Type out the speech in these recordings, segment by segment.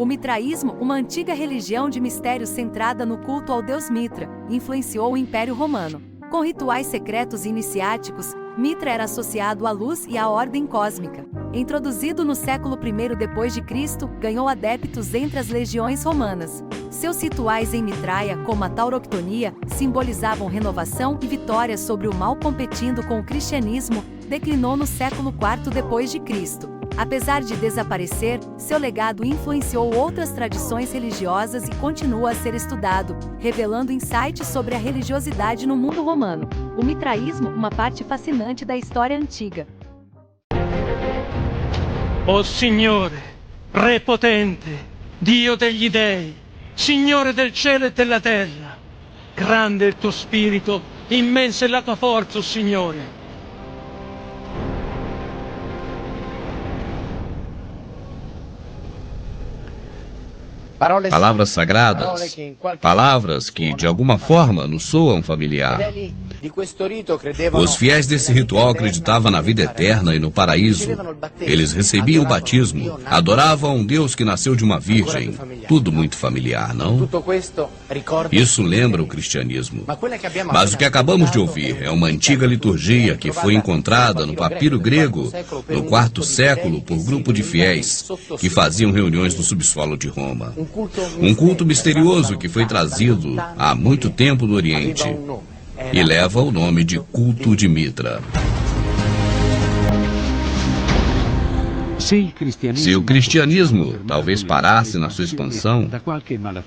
O mitraísmo, uma antiga religião de mistérios centrada no culto ao deus Mitra, influenciou o Império Romano. Com rituais secretos e iniciáticos, Mitra era associado à luz e à ordem cósmica. Introduzido no século I d.C., ganhou adeptos entre as legiões romanas. Seus rituais em Mitraia, como a tauroctonia, simbolizavam renovação e vitória sobre o mal. Competindo com o cristianismo, declinou no século IV d.C. Apesar de desaparecer, seu legado influenciou outras tradições religiosas e continua a ser estudado, revelando insights sobre a religiosidade no mundo romano. O mitraísmo, uma parte fascinante da história antiga. O Signore, Re potente, Dio degli dei, Signore del cielo e della terra, grande è il tuo spirito, immensa è la tua forza, o Signore. Palavras sagradas, palavras que de alguma forma nos soam familiar. Os fiéis desse ritual acreditavam na vida eterna e no paraíso. Eles recebiam o batismo, adoravam um Deus que nasceu de uma virgem. Tudo muito familiar, não? Isso lembra o cristianismo. Mas o que acabamos de ouvir é uma antiga liturgia que foi encontrada no papiro grego no IV século por grupo de fiéis que faziam reuniões no subsolo de Roma. Um culto misterioso que foi trazido há muito tempo do Oriente e leva o nome de culto de Mitra. Se o cristianismo talvez parasse na sua expansão,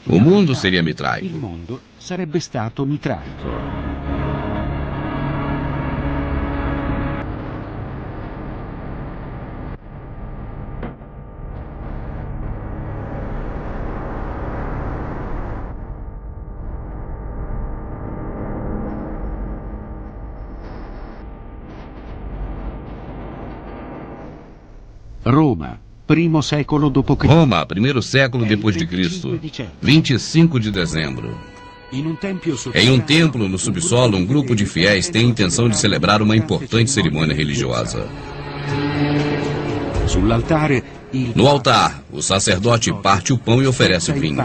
o mundo seria mitraico. Roma, primeiro século depois de Cristo, 25 de dezembro. Em um templo no subsolo, um grupo de fiéis tem a intenção de celebrar uma importante cerimônia religiosa. No altar, o sacerdote parte o pão e oferece o vinho.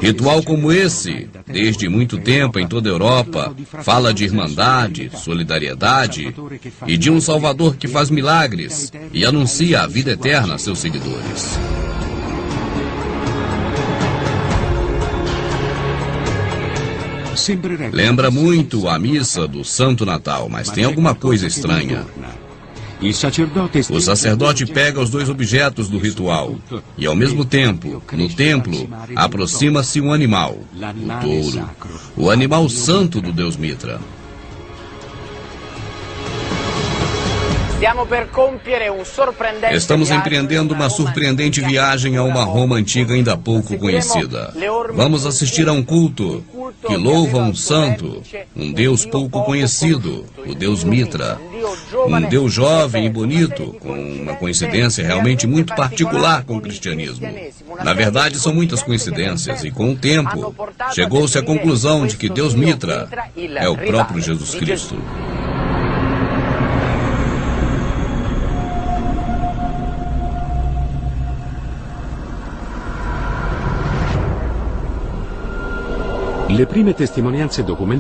Ritual como esse, desde muito tempo em toda a Europa, fala de irmandade, solidariedade e de um Salvador que faz milagres e anuncia a vida eterna a seus seguidores. Lembra muito a missa do Santo Natal, mas tem alguma coisa estranha. O sacerdote pega os dois objetos do ritual e, ao mesmo tempo, no templo, aproxima-se um animal, o touro, o animal santo do deus Mitra. Estamos empreendendo uma surpreendente viagem a uma Roma antiga ainda pouco conhecida. Vamos assistir a um culto que louva um santo, um deus pouco conhecido, o deus Mitra. Um deus jovem e bonito, com uma coincidência realmente muito particular com o cristianismo. Na verdade, são muitas coincidências e, com o tempo, chegou-se à conclusão de que Deus Mitra é o próprio Jesus Cristo.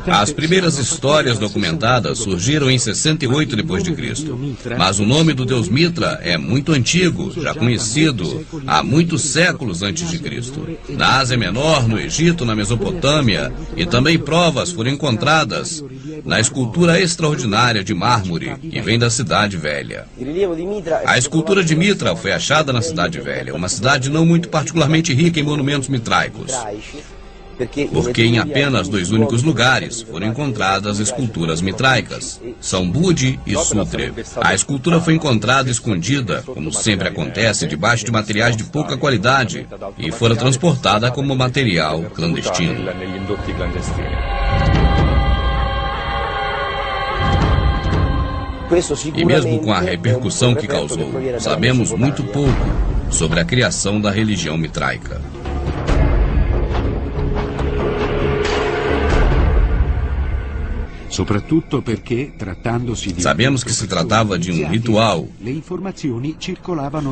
As primeiras histórias documentadas surgiram em 68 d.C., mas o nome do deus Mitra é muito antigo, já conhecido há muitos séculos antes de Cristo. Na Ásia Menor, no Egito, na Mesopotâmia, e também provas foram encontradas na escultura extraordinária de mármore que vem da Cidade Velha. A escultura de Mitra foi achada na Cidade Velha, uma cidade não muito particularmente rica em monumentos mitraicos, porque em apenas dois únicos lugares foram encontradas esculturas mitraicas, São Budi e Sutre. A escultura foi encontrada escondida, como sempre acontece, debaixo de materiais de pouca qualidade, e fora transportada como material clandestino. E mesmo com a repercussão que causou, sabemos muito pouco sobre a criação da religião mitraica. Sabemos que se tratava de um ritual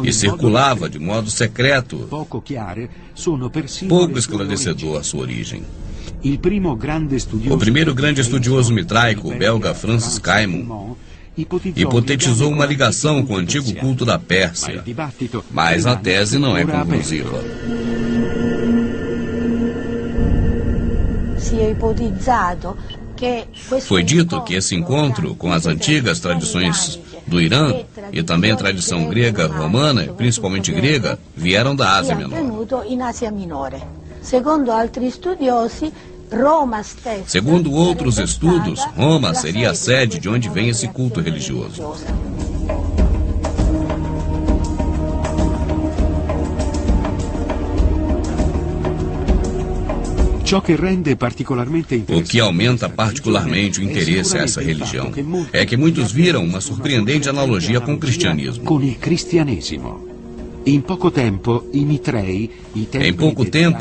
e circulava de modo secreto, pouco esclarecedor a sua origem. O primeiro grande estudioso mitraico, o belga Francis Caimon, hipotetizou uma ligação com o antigo culto da Pérsia, mas a tese não é conclusiva. Foi dito que esse encontro com as antigas tradições do Irã e também a tradição grega romana, principalmente grega, vieram da Ásia Menor. Segundo outros estudos, Roma seria a sede de onde vem esse culto religioso. O que aumenta particularmente o interesse a essa religião é que muitos viram uma surpreendente analogia com o cristianismo. Em pouco tempo,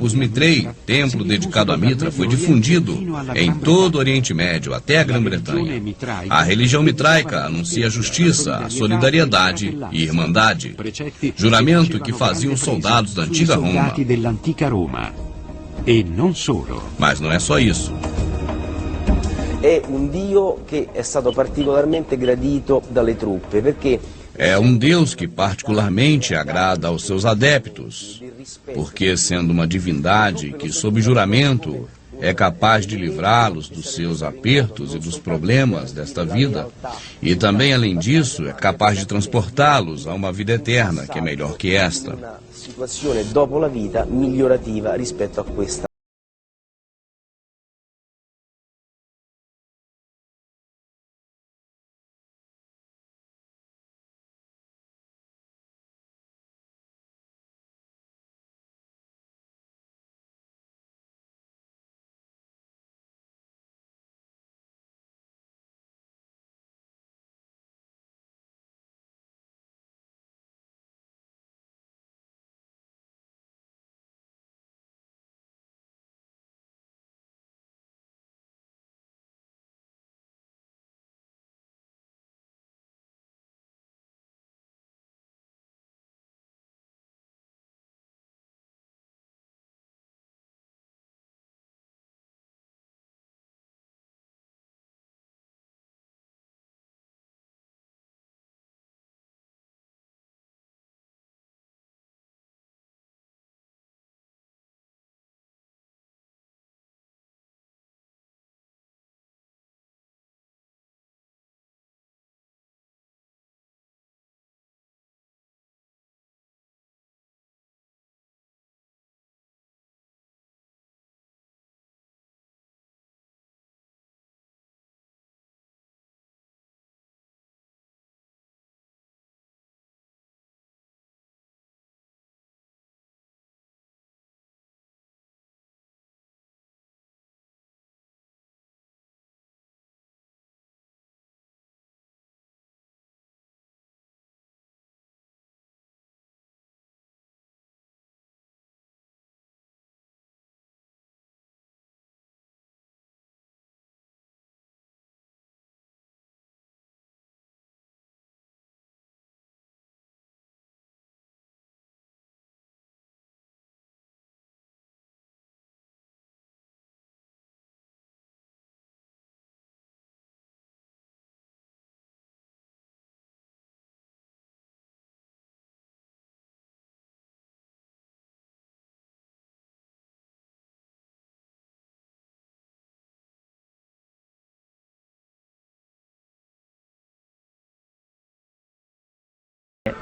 os Mitrei, templo dedicado a Mitra, foi difundido em todo o Oriente Médio, até a Grã-Bretanha. A religião mitraica anuncia a justiça, a solidariedade e irmandade, juramento que faziam os soldados da antiga Roma. Mas não é só isso. É um Dio que é stato particolarmente gradito dalle truppe, perché é um Deus que particularmente agrada aos seus adeptos, porque sendo uma divindade que, sob juramento, é capaz de livrá-los dos seus apertos e dos problemas desta vida, e também, além disso, é capaz de transportá-los a uma vida eterna, que é melhor que esta. Situazione dopo la vita migliorativa rispetto a questa.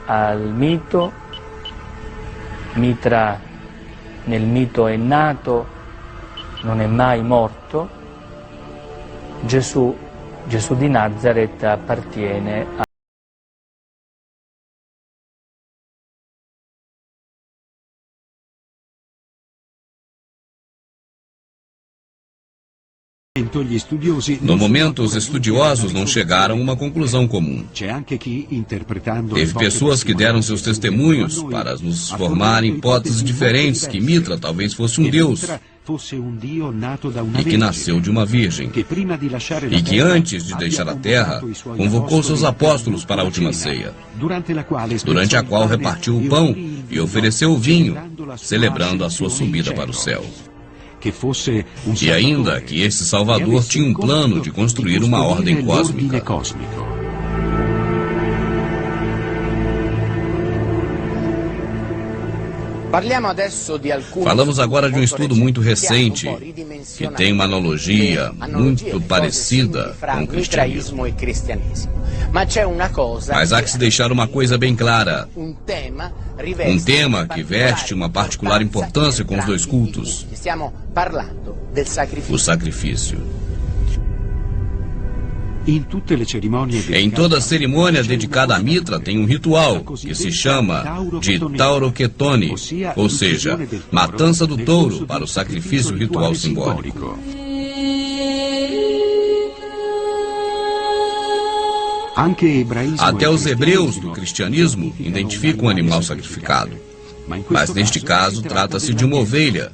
Al mito, Mitra nel mito è nato, non è mai morto, Gesù di Nazareth appartiene a No momento, os estudiosos não chegaram a uma conclusão comum. Teve pessoas que deram seus testemunhos para nos formar hipóteses diferentes que Mitra talvez fosse um deus e que nasceu de uma virgem, e que antes de deixar a terra, convocou seus apóstolos para a última ceia, durante a qual repartiu o pão e ofereceu o vinho, celebrando a sua subida para o céu. E ainda que esse Salvador tinha um plano de construir uma ordem cósmica. Falamos agora de um estudo muito recente, que tem uma analogia muito parecida com o cristianismo. Mas há que se deixar uma coisa bem clara. Um tema que veste uma particular importância com os dois cultos: o sacrifício. Em toda cerimônia dedicada à Mitra tem um ritual que se chama de tauroketone, ou seja, matança do touro para o sacrifício ritual simbólico. Até os hebreus do cristianismo identificam o animal sacrificado, mas neste caso trata-se de uma ovelha.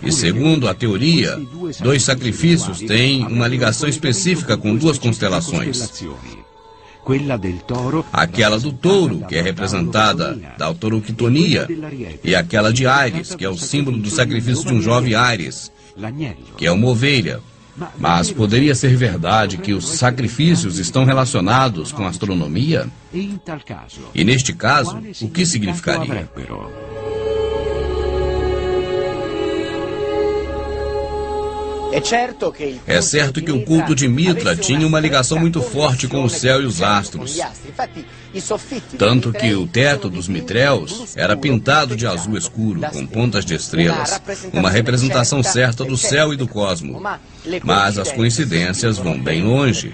E segundo a teoria, dois sacrifícios têm uma ligação específica com duas constelações. Aquela do touro, que é representada da tauroketonia, e aquela de Ares, que é o símbolo do sacrifício de um jovem Ares, que é uma ovelha. Mas poderia ser verdade que os sacrifícios estão relacionados com a astronomia? E neste caso, o que significaria? É certo que o culto de Mitra tinha uma ligação muito forte com o céu e os astros. Tanto que o teto dos mitréus era pintado de azul escuro, com pontas de estrelas, uma representação certa do céu e do cosmo. Mas as coincidências vão bem longe.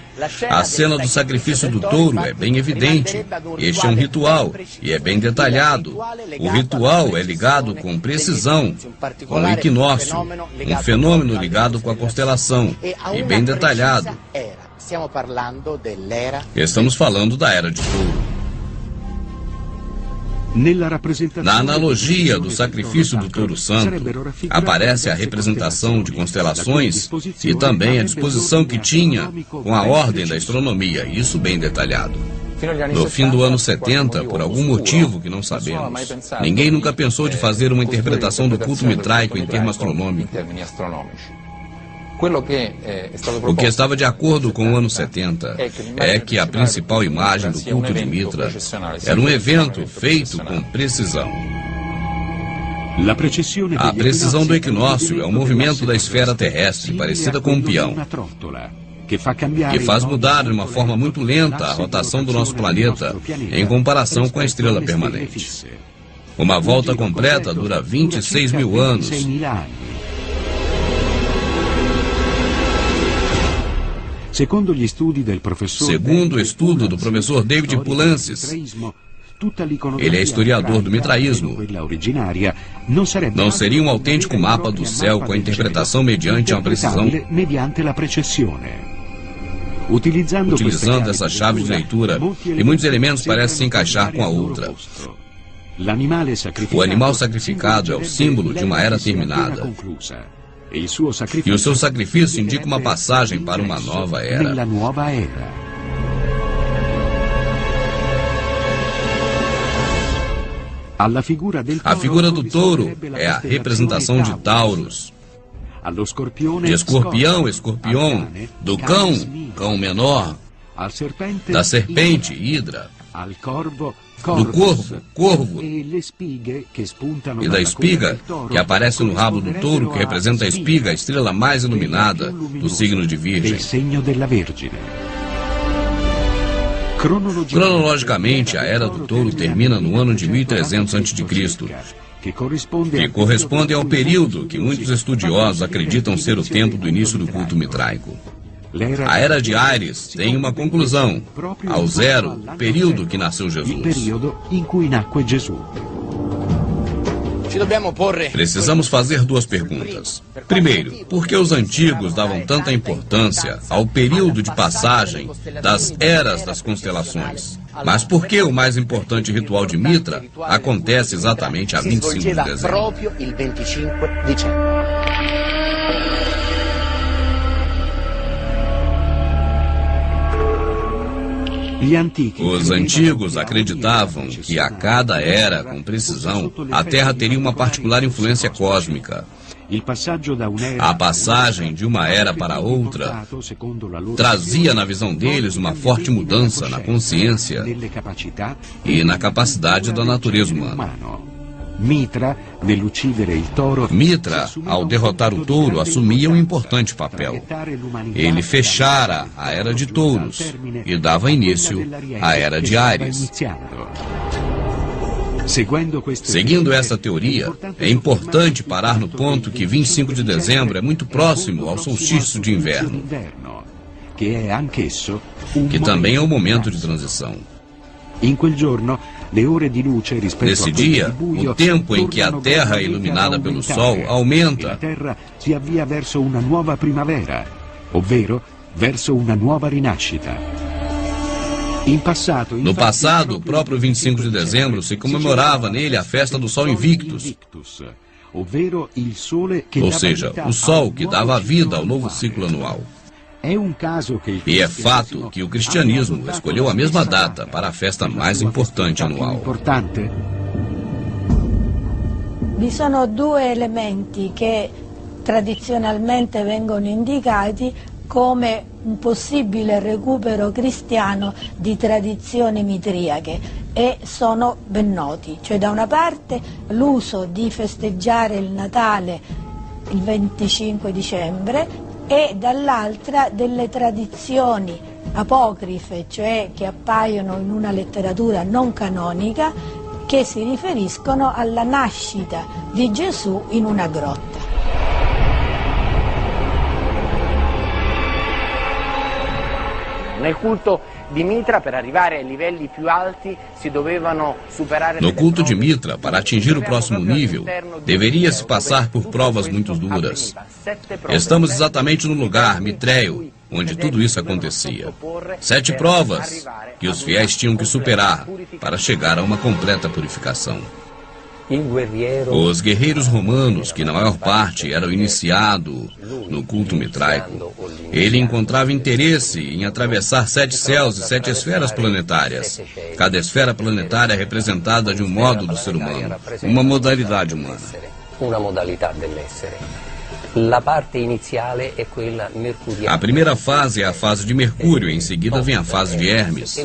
A cena do sacrifício do touro é bem evidente. Este é um ritual e é bem detalhado. O ritual é ligado com precisão com o equinócio, um fenômeno ligado com a constelação e bem detalhado. Estamos falando da Era de Touro. Na analogia do sacrifício do touro santo, aparece a representação de constelações e também a disposição que tinha com a ordem da astronomia, isso bem detalhado. No fim do ano 70, por algum motivo que não sabemos, ninguém nunca pensou de fazer uma interpretação do culto mitraico em termos astronômicos. O que estava de acordo com o ano 70 é que a principal imagem do culto de Mitra era um evento feito com precisão. A precisão do equinócio é um movimento da esfera terrestre parecida com um peão, que faz mudar de uma forma muito lenta a rotação do nosso planeta em comparação com a estrela permanente. Uma volta completa dura 26 mil anos. Segundo o estudo do professor David Poulantzis, ele é historiador do mitraísmo, não seria um autêntico mapa do céu com a interpretação mediante uma precisão? Utilizando essa chave de leitura, e muitos elementos parecem se encaixar com a outra. O animal sacrificado é o símbolo de uma era terminada. E o seu sacrifício indica uma passagem para uma nova era. A figura do touro é a representação de Taurus, de escorpião, escorpião, do cão, cão menor, da serpente, hidra, do corvo, corvo, e da espiga, que aparece no rabo do touro, que representa a espiga, a estrela mais iluminada do signo de Virgem. Cronologicamente, a Era do Touro termina no ano de 1300 a.C., que corresponde ao período que muitos estudiosos acreditam ser o tempo do início do culto mitraico. A Era de Ares tem uma conclusão, ao zero, período que nasceu Jesus. Precisamos fazer duas perguntas. Primeiro, por que os antigos davam tanta importância ao período de passagem das eras das constelações, Mas por que o mais importante ritual de Mitra acontece exatamente a 25 de dezembro? Os antigos acreditavam que a cada era, com precisão, a Terra teria uma particular influência cósmica. A passagem de uma era para outra trazia, na visão deles, uma forte mudança na consciência e na capacidade da natureza humana. Mitra, ao derrotar o touro, assumia um importante papel. Ele fechara a Era de Touros e dava início à Era de Áries. Seguindo essa teoria, é importante parar no ponto que 25 de dezembro é muito próximo ao solstício de inverno, que também é um momento de transição. Nesse dia, o tempo em que a Terra é iluminada pelo Sol aumenta, no passado, o próprio 25 de dezembro se comemorava nele a festa do Sol Invictus, ou seja, o Sol que dava vida ao novo ciclo anual. E é fato que o cristianismo escolheu a mesma data para a festa mais importante anual. Vi sono due elementi che tradizionalmente vengono indicati come un possibile recupero cristiano di tradizioni mitriache e sono ben noti, cioè da una parte l'uso di festeggiare il Natale il 25 dicembre e dall'altra delle tradizioni apocrife, cioè che appaiono in una letteratura non canonica, che si riferiscono alla nascita di Gesù in una grotta. Nel culto di Mitra, per arrivare ai livelli più alti, si dovevano superare. No culto de Mitra, para atingir o próximo nível, deveria-se passar por provas muito duras. Estamos exatamente no lugar mitréio onde tudo isso acontecia. 7 provas que os fiéis tinham que superar para chegar a uma completa purificação. Os guerreiros romanos, que na maior parte eram iniciados no culto mitraico, ele encontrava interesse em atravessar 7 céus e 7 esferas planetárias. Cada esfera planetária é representada de um modo do ser humano, uma modalidade humana. A primeira fase é a fase de Mercúrio, em seguida vem a fase de Hermes.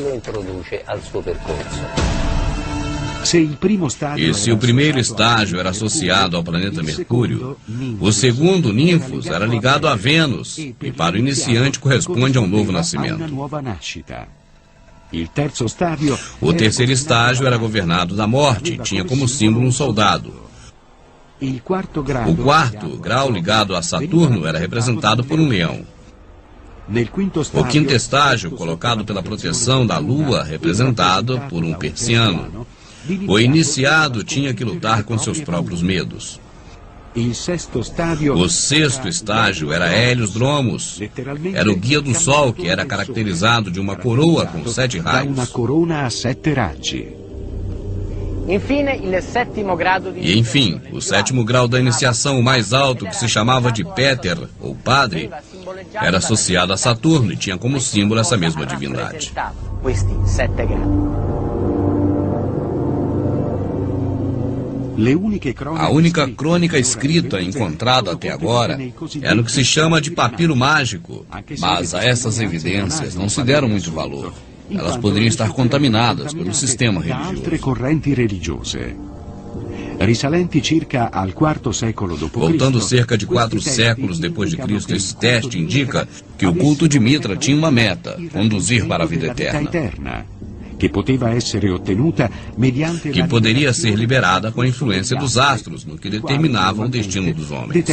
E se o primeiro estágio era associado ao planeta Mercúrio, o segundo, Ninfos, era ligado a Vênus, e para o iniciante corresponde a um novo nascimento. O terceiro estágio era governado da morte, tinha como símbolo um soldado. O quarto grau, ligado a Saturno, era representado por um leão. O quinto estágio, colocado pela proteção da Lua, representado por um persiano. O iniciado tinha que lutar com seus próprios medos. O sexto estágio era Hélios Dromos. Era o guia do Sol, que era caracterizado de uma coroa com 7 raios. E enfim, o sétimo grau da iniciação, o mais alto, que se chamava de Péter, ou Padre, era associado a Saturno e tinha como símbolo essa mesma divindade. A única crônica escrita encontrada até agora é no que se chama de papiro mágico, mas a essas evidências não se deram muito valor. Elas poderiam estar contaminadas pelo sistema religioso. Voltando cerca de 4 séculos depois de Cristo, esse teste indica que o culto de Mitra tinha uma meta: conduzir para a vida eterna, que poderia ser liberada com a influência dos astros, no que determinavam o destino dos homens.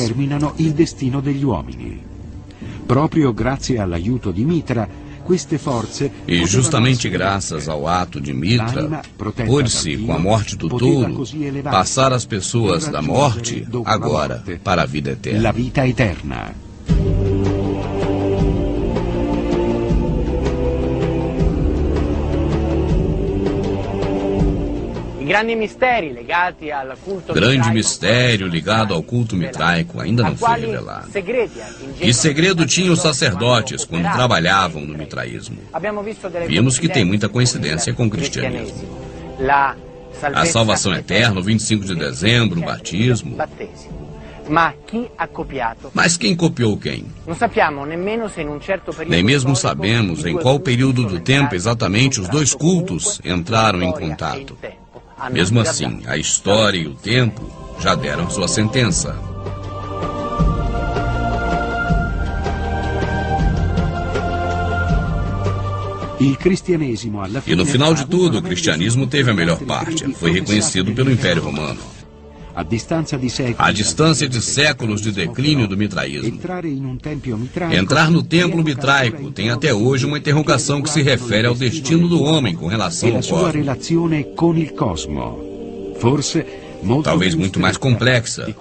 E justamente graças ao ato de Mitra, pôde-se, com a morte do touro, passar as pessoas da morte, agora, para a vida eterna. Grande mistério ligado ao culto mitraico ainda não foi revelado. Que segredo tinham os sacerdotes quando trabalhavam no mitraísmo? Vimos que tem muita coincidência com o cristianismo. A salvação eterna, o 25 de dezembro, o batismo. Mas quem copiou quem? Nem mesmo sabemos em qual período do tempo exatamente os dois cultos entraram em contato. Mesmo assim, a história e o tempo já deram sua sentença. E no final de tudo, o cristianismo teve a melhor parte. Foi reconhecido pelo Império Romano. A distância de séculos de declínio do mitraísmo. Entrar no templo mitraico tem até hoje uma interrogação que se refere ao destino do homem com relação ao cosmos. Talvez muito mais complexa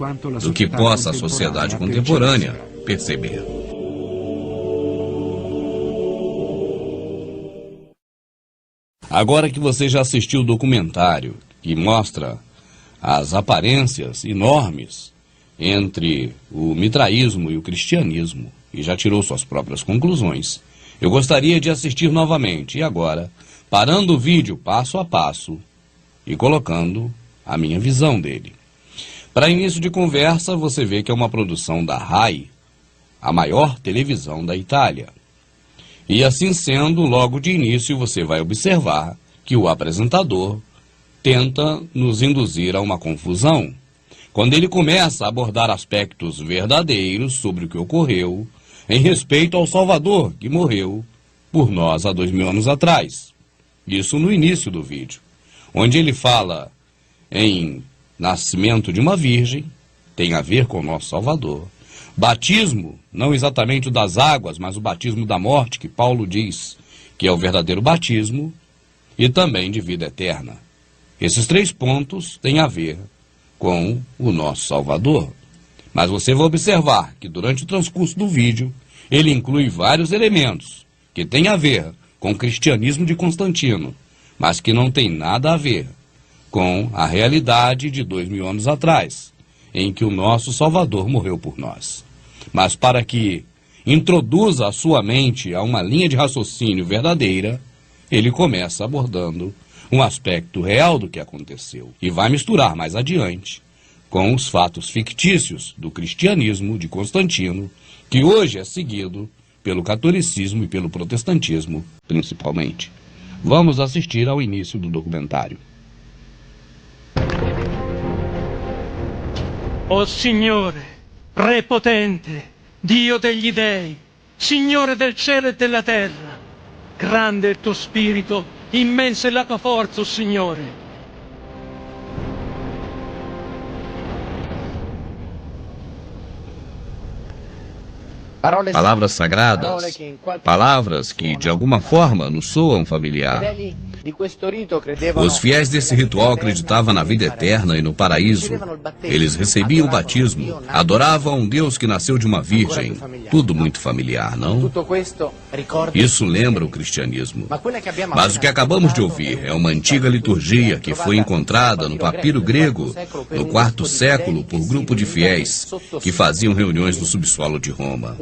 do que possa a sociedade contemporânea perceber. Agora que você já assistiu o documentário que mostra as aparências enormes entre o mitraísmo e o cristianismo e já tirou suas próprias conclusões, eu gostaria de assistir novamente e agora, parando o vídeo passo a passo e colocando a minha visão dele. Para início de conversa, você vê que é uma produção da RAI, a maior televisão da Itália. E assim sendo, logo de início você vai observar que o apresentador tenta nos induzir a uma confusão, quando ele começa a abordar aspectos verdadeiros sobre o que ocorreu em respeito ao Salvador, que morreu por nós há 2000 anos atrás. Isso no início do vídeo, onde ele fala em nascimento de uma virgem, tem a ver com o nosso Salvador. Batismo, não exatamente o das águas, mas o batismo da morte, que Paulo diz que é o verdadeiro batismo, e também de vida eterna. Esses três pontos têm a ver com o nosso Salvador. Mas você vai observar que durante o transcurso do vídeo, ele inclui vários elementos que têm a ver com o cristianismo de Constantino, mas que não tem nada a ver com a realidade de 2000 anos atrás, em que o nosso Salvador morreu por nós. Mas para que introduza a sua mente a uma linha de raciocínio verdadeira, ele começa abordando um aspecto real do que aconteceu e vai misturar mais adiante com os fatos fictícios do cristianismo de Constantino, que hoje é seguido pelo catolicismo e pelo protestantismo, principalmente. Vamos assistir ao início do documentário. O Signore, Re potente, Dio degli dei, Signore del cielo e della terra, grande è il tuo spirito, immensa è la tua forza, o Signore. Palavras sagradas, palavras que de alguma forma nos soam familiar. Os fiéis desse ritual acreditavam na vida eterna e no paraíso. Eles recebiam o batismo, adoravam um Deus que nasceu de uma virgem. Tudo muito familiar, não? Isso lembra o cristianismo. Mas o que acabamos de ouvir é uma antiga liturgia que foi encontrada no papiro grego no IV século por grupo de fiéis que faziam reuniões no subsolo de Roma.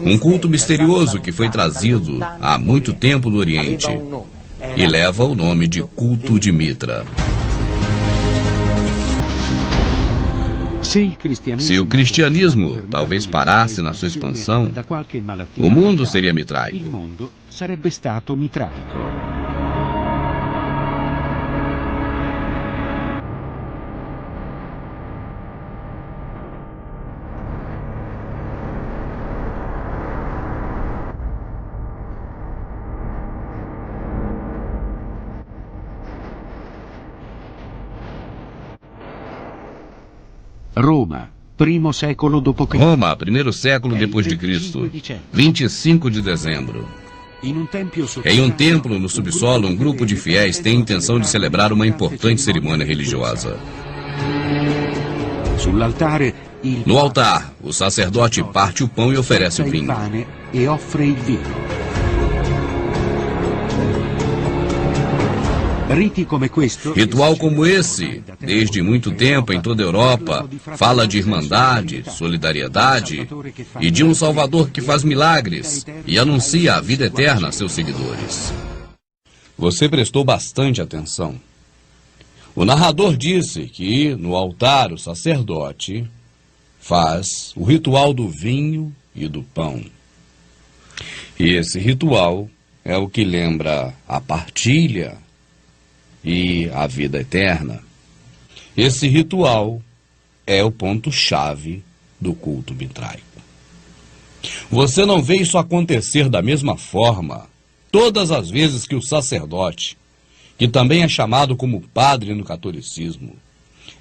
Um culto misterioso que foi trazido há muito tempo do Oriente e leva o nome de culto de Mitra. Se o cristianismo talvez parasse na sua expansão, o mundo seria mitraico. Roma, primeiro século depois de Cristo, 25 de dezembro. Em um templo no subsolo, um grupo de fiéis tem a intenção de celebrar uma importante cerimônia religiosa. No altar, o sacerdote parte o pão e oferece o vinho. Ritual como esse, desde muito tempo em toda a Europa, fala de irmandade, solidariedade e de um Salvador que faz milagres e anuncia a vida eterna a seus seguidores. Você prestou bastante atenção. O narrador disse que no altar o sacerdote faz o ritual do vinho e do pão. E esse ritual é o que lembra a partilha e a vida eterna. Esse ritual é o ponto-chave do culto mitraico. Você não vê isso acontecer da mesma forma todas as vezes que o sacerdote, que também é chamado como padre no catolicismo,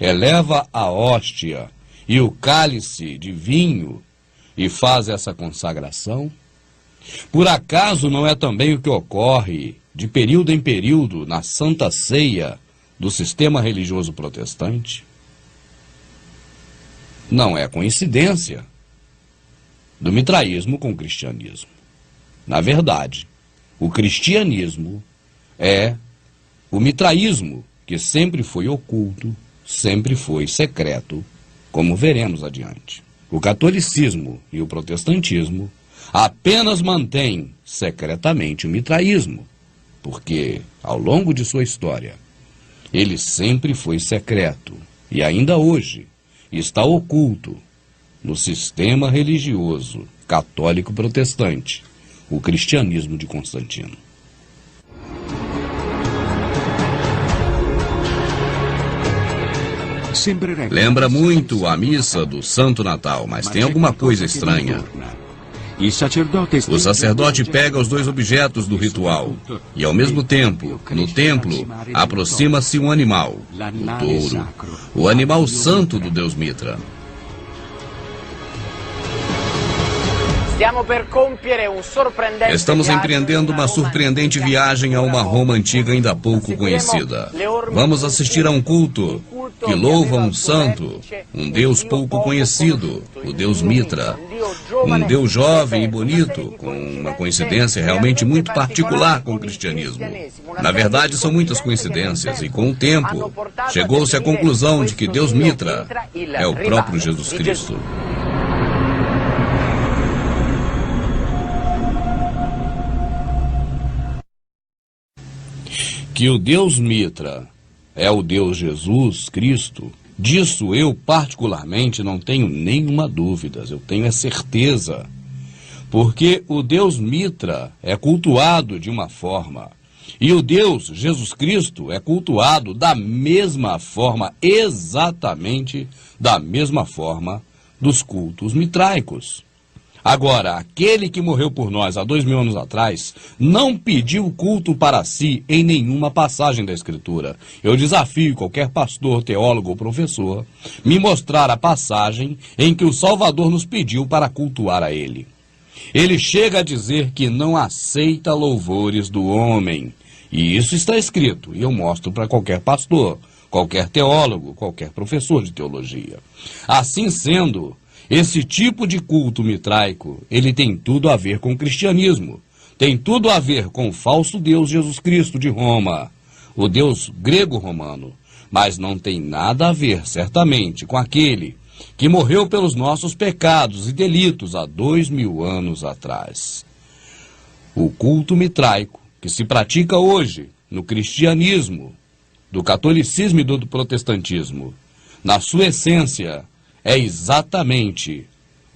eleva a hóstia e o cálice de vinho e faz essa consagração? Por acaso não é também o que ocorre de período em período na Santa Ceia do sistema religioso protestante? Não é coincidência do mitraísmo com o cristianismo. Na verdade, o cristianismo é o mitraísmo, que sempre foi oculto, sempre foi secreto, como veremos adiante. O catolicismo e o protestantismo apenas mantêm secretamente o mitraísmo, porque, ao longo de sua história, ele sempre foi secreto e ainda hoje está oculto no sistema religioso católico protestante, o cristianismo de Constantino. Lembra muito a missa do Santo Natal, mas tem alguma coisa estranha. O sacerdote pega os dois objetos do ritual e, ao mesmo tempo, no templo, aproxima-se um animal, o touro, o animal santo do deus Mitra. Estamos empreendendo uma surpreendente viagem a uma Roma antiga ainda pouco conhecida. Vamos assistir a um culto que louva um santo, um deus pouco conhecido, o deus Mitra. Um deus jovem e bonito, com uma coincidência realmente muito particular com o cristianismo. Na verdade, são muitas coincidências e, com o tempo, chegou-se à conclusão de que Deus Mitra é o próprio Jesus Cristo. Que o Deus Mitra é o Deus Jesus Cristo, disso eu particularmente não tenho nenhuma dúvida, eu tenho a certeza. Porque o Deus Mitra é cultuado de uma forma, e o Deus Jesus Cristo é cultuado da mesma forma, exatamente da mesma forma dos cultos mitraicos. Agora, aquele que morreu por nós há 2000 anos atrás não pediu culto para si em nenhuma passagem da Escritura. Eu desafio qualquer pastor, teólogo ou professor me mostrar a passagem em que o Salvador nos pediu para cultuar a Ele. Ele chega a dizer que não aceita louvores do homem. E isso está escrito, e eu mostro para qualquer pastor, qualquer teólogo, qualquer professor de teologia. Assim sendo, esse tipo de culto mitraico, ele tem tudo a ver com o cristianismo. Tem tudo a ver com o falso Deus Jesus Cristo de Roma, o Deus grego-romano. Mas não tem nada a ver, certamente, com aquele que morreu pelos nossos pecados e delitos há 2000 anos atrás. O culto mitraico, que se pratica hoje no cristianismo, do catolicismo e do protestantismo, na sua essência, é exatamente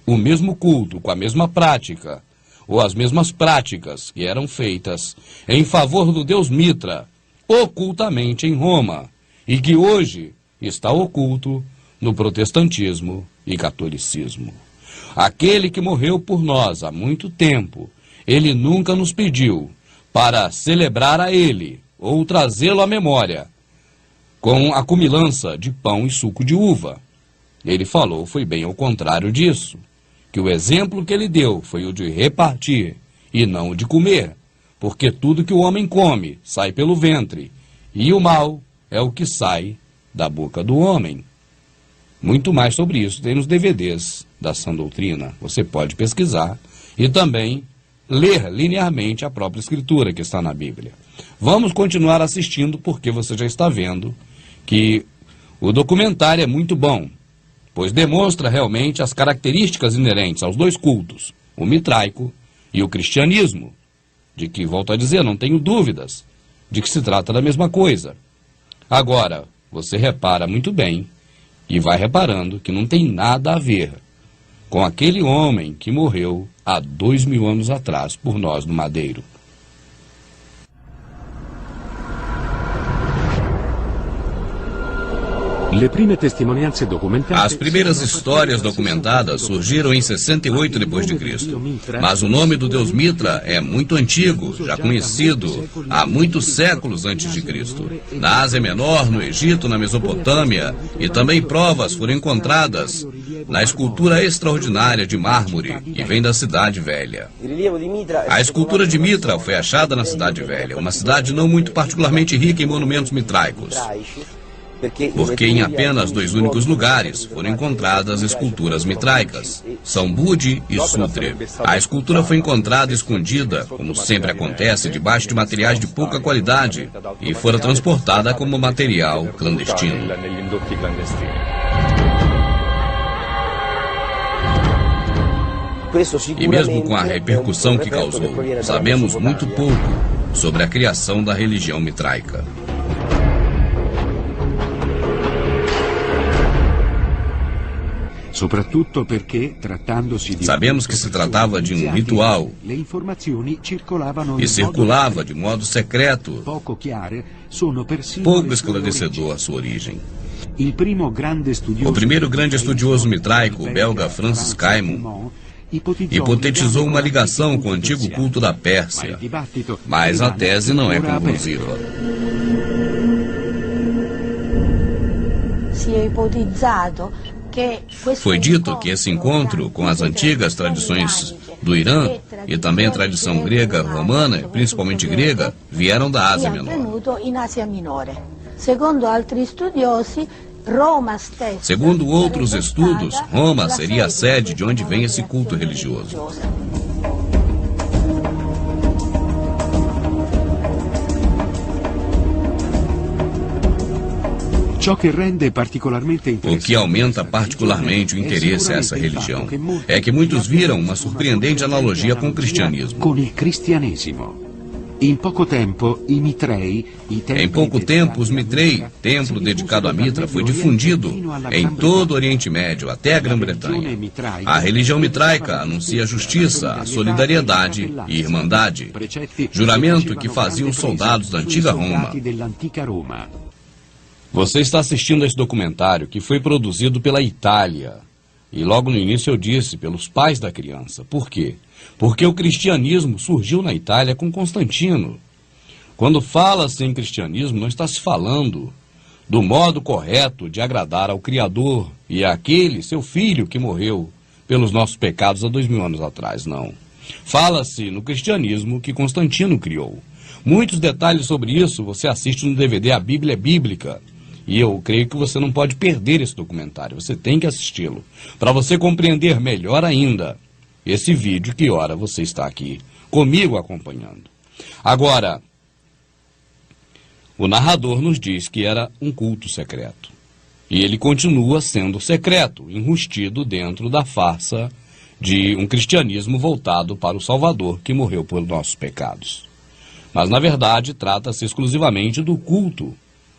o mesmo culto, com a mesma prática, ou as mesmas práticas que eram feitas em favor do Deus Mitra, ocultamente em Roma, e que hoje está oculto no protestantismo e catolicismo. Aquele que morreu por nós há muito tempo, ele nunca nos pediu para celebrar a ele, ou trazê-lo à memória, com a cumilança de pão e suco de uva. Ele falou, foi bem ao contrário disso, que o exemplo que ele deu foi o de repartir e não o de comer, porque tudo que o homem come sai pelo ventre, e o mal é o que sai da boca do homem. Muito mais sobre isso tem nos DVDs da Sã Doutrina, você pode pesquisar e também ler linearmente a própria escritura que está na Bíblia. Vamos continuar assistindo porque você já está vendo que o documentário é muito bom, pois demonstra realmente as características inerentes aos dois cultos, o mitraico e o cristianismo, de que, volto a dizer, não tenho dúvidas de que se trata da mesma coisa. Agora, você repara muito bem e vai reparando que não tem nada a ver com aquele homem que morreu há 2000 anos atrás por nós no Madeiro. As primeiras histórias documentadas surgiram em 68 d.C., mas o nome do deus Mitra é muito antigo, já conhecido há muitos séculos antes de Cristo. Na Ásia Menor, no Egito, na Mesopotâmia, e também provas foram encontradas na escultura extraordinária de mármore, que vem da Cidade Velha. A escultura de Mitra foi achada na Cidade Velha, uma cidade não muito particularmente rica em monumentos mitraicos, porque em apenas 2 únicos lugares foram encontradas esculturas mitraicas, São Budi e Sutre. A escultura foi encontrada escondida, como sempre acontece, debaixo de materiais de pouca qualidade, e fora transportada como material clandestino. E mesmo com a repercussão que causou, sabemos muito pouco sobre a criação da religião mitraica. Sabemos que se tratava de um ritual e circulava de modo secreto, pouco esclarecedor a sua origem. O primeiro grande estudioso mitraico, o belga Francis Caimon, hipotetizou uma ligação com o antigo culto da Pérsia, mas a tese não é conclusiva. Foi dito que esse encontro com as antigas tradições do Irã e também a tradição grega, romana, principalmente grega, vieram da Ásia Menor. Segundo outros estudos, Roma seria a sede de onde vem esse culto religioso. O que aumenta particularmente o interesse a essa religião é que muitos viram uma surpreendente analogia com o cristianismo. Em pouco tempo, os Mitrei, templo dedicado a Mitra, foi difundido em todo o Oriente Médio, até a Grã-Bretanha. A religião mitraica anuncia a justiça, a solidariedade e irmandade, juramento que faziam os soldados da antiga Roma. Você está assistindo a esse documentário que foi produzido pela Itália. E logo no início eu disse, pelos pais da criança. Por quê? Porque o cristianismo surgiu na Itália com Constantino. Quando fala-se em cristianismo, não está se falando do modo correto de agradar ao Criador e àquele, seu filho, que morreu pelos nossos pecados há 2000 anos atrás, não. Fala-se no cristianismo que Constantino criou. Muitos detalhes sobre isso você assiste no DVD A Bíblia é Bíblica. E eu creio que você não pode perder esse documentário, você tem que assisti-lo, para você compreender melhor ainda esse vídeo que ora você está aqui comigo acompanhando. Agora, o narrador nos diz que era um culto secreto. E ele continua sendo secreto, enrustido dentro da farsa de um cristianismo voltado para o Salvador que morreu por nossos pecados. Mas, na verdade, trata-se exclusivamente do culto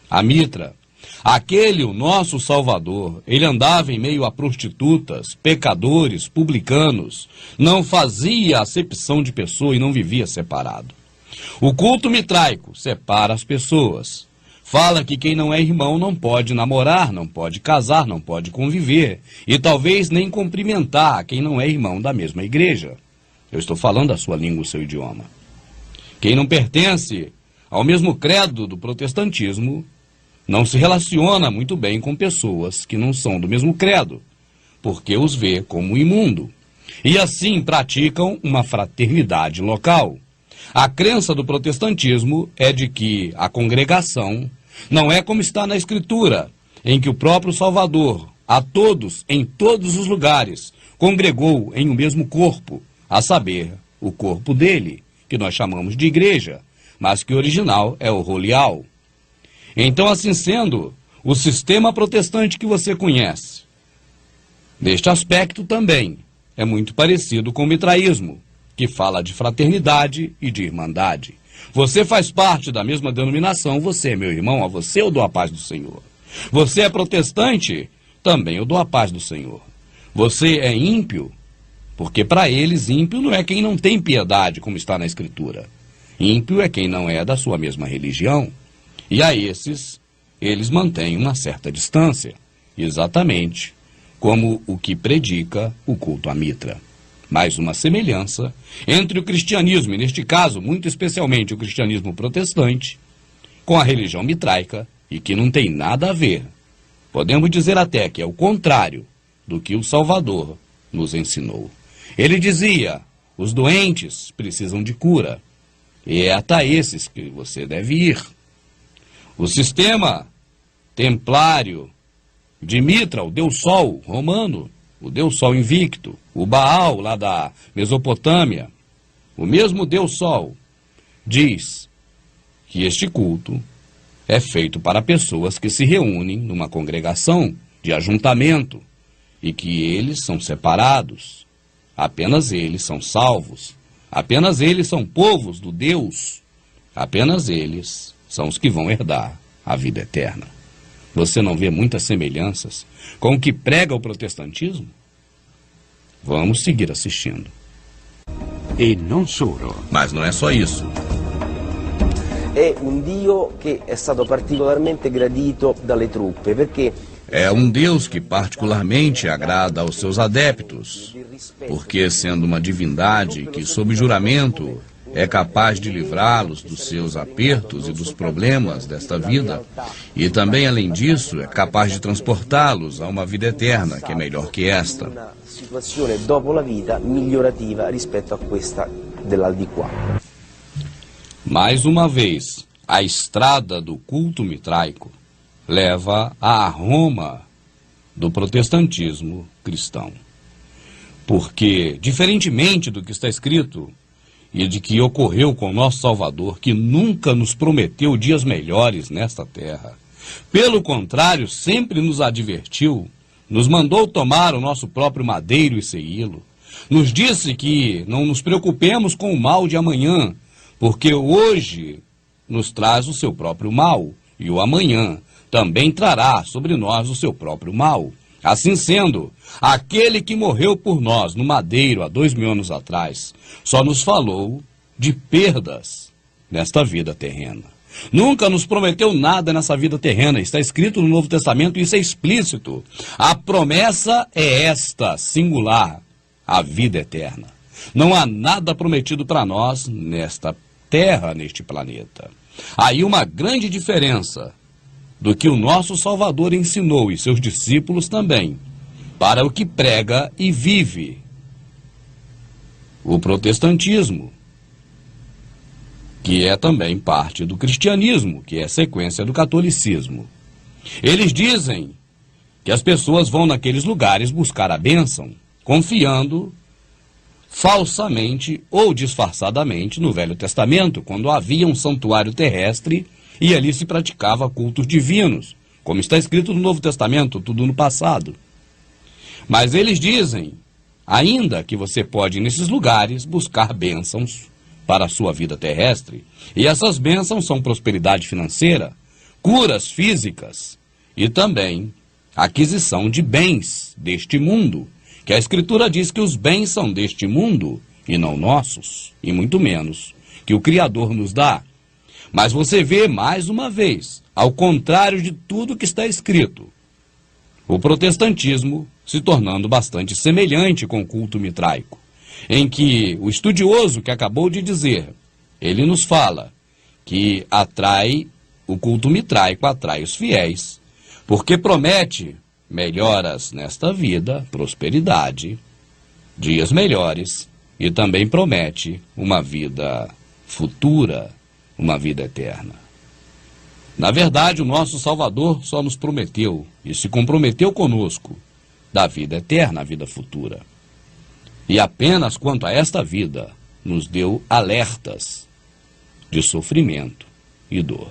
a Mitra. Aquele, o nosso Salvador, ele andava em meio a prostitutas, pecadores, publicanos, não fazia acepção de pessoa e não vivia separado. O culto mitraico separa as pessoas. Fala que quem não é irmão não pode namorar, não pode casar, não pode conviver e talvez nem cumprimentar quem não é irmão da mesma igreja. Eu estou falando a sua língua, o seu idioma. Quem não pertence ao mesmo credo do protestantismo não se relaciona muito bem com pessoas que não são do mesmo credo, porque os vê como imundo. E assim praticam uma fraternidade local. A crença do protestantismo é de que a congregação não é como está na Escritura, em que o próprio Salvador, a todos, em todos os lugares, congregou em um mesmo corpo, a saber, o corpo dele, que nós chamamos de igreja, mas que o original é o Holial. Então, assim sendo, o sistema protestante que você conhece, neste aspecto também, é muito parecido com o mitraísmo, que fala de fraternidade e de irmandade. Você faz parte da mesma denominação, você, meu irmão, a você eu dou a paz do Senhor. Você é protestante, também eu dou a paz do Senhor. Você é ímpio, porque para eles ímpio não é quem não tem piedade, como está na Escritura. Ímpio é quem não é da sua mesma religião. E a esses, eles mantêm uma certa distância, exatamente como o que predica o culto à Mitra. Mais uma semelhança entre o cristianismo, e neste caso, muito especialmente o cristianismo protestante, com a religião mitraica, e que não tem nada a ver. Podemos dizer até que é o contrário do que o Salvador nos ensinou. Ele dizia, os doentes precisam de cura, e é até esses que você deve ir. O sistema templário de Mitra, o Deus Sol romano, o Deus Sol invicto, o Baal lá da Mesopotâmia, o mesmo Deus Sol, diz que este culto é feito para pessoas que se reúnem numa congregação de ajuntamento e que eles são separados, apenas eles são salvos, apenas eles são povos do Deus, apenas eles são os que vão herdar a vida eterna. Você não vê muitas semelhanças com o que prega o protestantismo? Vamos seguir assistindo. E non solo. Mas não é só isso. È un Dio che è stato particolarmente gradito dalle truppe, perché é um Deus que particularmente agrada aos seus adeptos, porque sendo uma divindade que, sob juramento, é capaz de livrá-los dos seus apertos e dos problemas desta vida, e também, além disso, é capaz de transportá-los a uma vida eterna, que é melhor que esta. una situazione dopo la vita migliorativa rispetto a questa dell'aldilà. Mais uma vez, a estrada do culto mitraico leva à Roma do protestantismo cristão. Porque, diferentemente do que está escrito e de que ocorreu com nosso Salvador, que nunca nos prometeu dias melhores nesta terra, pelo contrário, sempre nos advertiu, nos mandou tomar o nosso próprio madeiro e segui-lo, nos disse que não nos preocupemos com o mal de amanhã, porque hoje nos traz o seu próprio mal, e o amanhã também trará sobre nós o seu próprio mal. Assim sendo, aquele que morreu por nós no madeiro há 2000 anos atrás, só nos falou de perdas nesta vida terrena. Nunca nos prometeu nada nessa vida terrena, está escrito no Novo Testamento, isso é explícito. A promessa é esta, singular, a vida eterna. Não há nada prometido para nós nesta terra, neste planeta. Aí uma grande diferença do que o nosso Salvador ensinou e seus discípulos também, para o que prega e vive o protestantismo, que é também parte do cristianismo, que é sequência do catolicismo. Eles dizem que as pessoas vão naqueles lugares buscar a bênção, confiando falsamente ou disfarçadamente no Velho Testamento, quando havia um santuário terrestre e ali se praticava cultos divinos, como está escrito no Novo Testamento, tudo no passado. Mas eles dizem, ainda que você pode, nesses lugares, buscar bênçãos para a sua vida terrestre, e essas bênçãos são prosperidade financeira, curas físicas e também aquisição de bens deste mundo, que a Escritura diz que os bens são deste mundo e não nossos, e muito menos que o Criador nos dá. Mas você vê, mais uma vez, ao contrário de tudo que está escrito, o protestantismo se tornando bastante semelhante com o culto mitraico, em que o estudioso que acabou de dizer, ele nos fala que o culto mitraico atrai os fiéis, porque promete melhoras nesta vida, prosperidade, dias melhores, e também promete uma vida futura, uma vida eterna. Na verdade, o nosso Salvador só nos prometeu e se comprometeu conosco da vida eterna, a vida futura. E apenas quanto a esta vida, nos deu alertas de sofrimento e dor.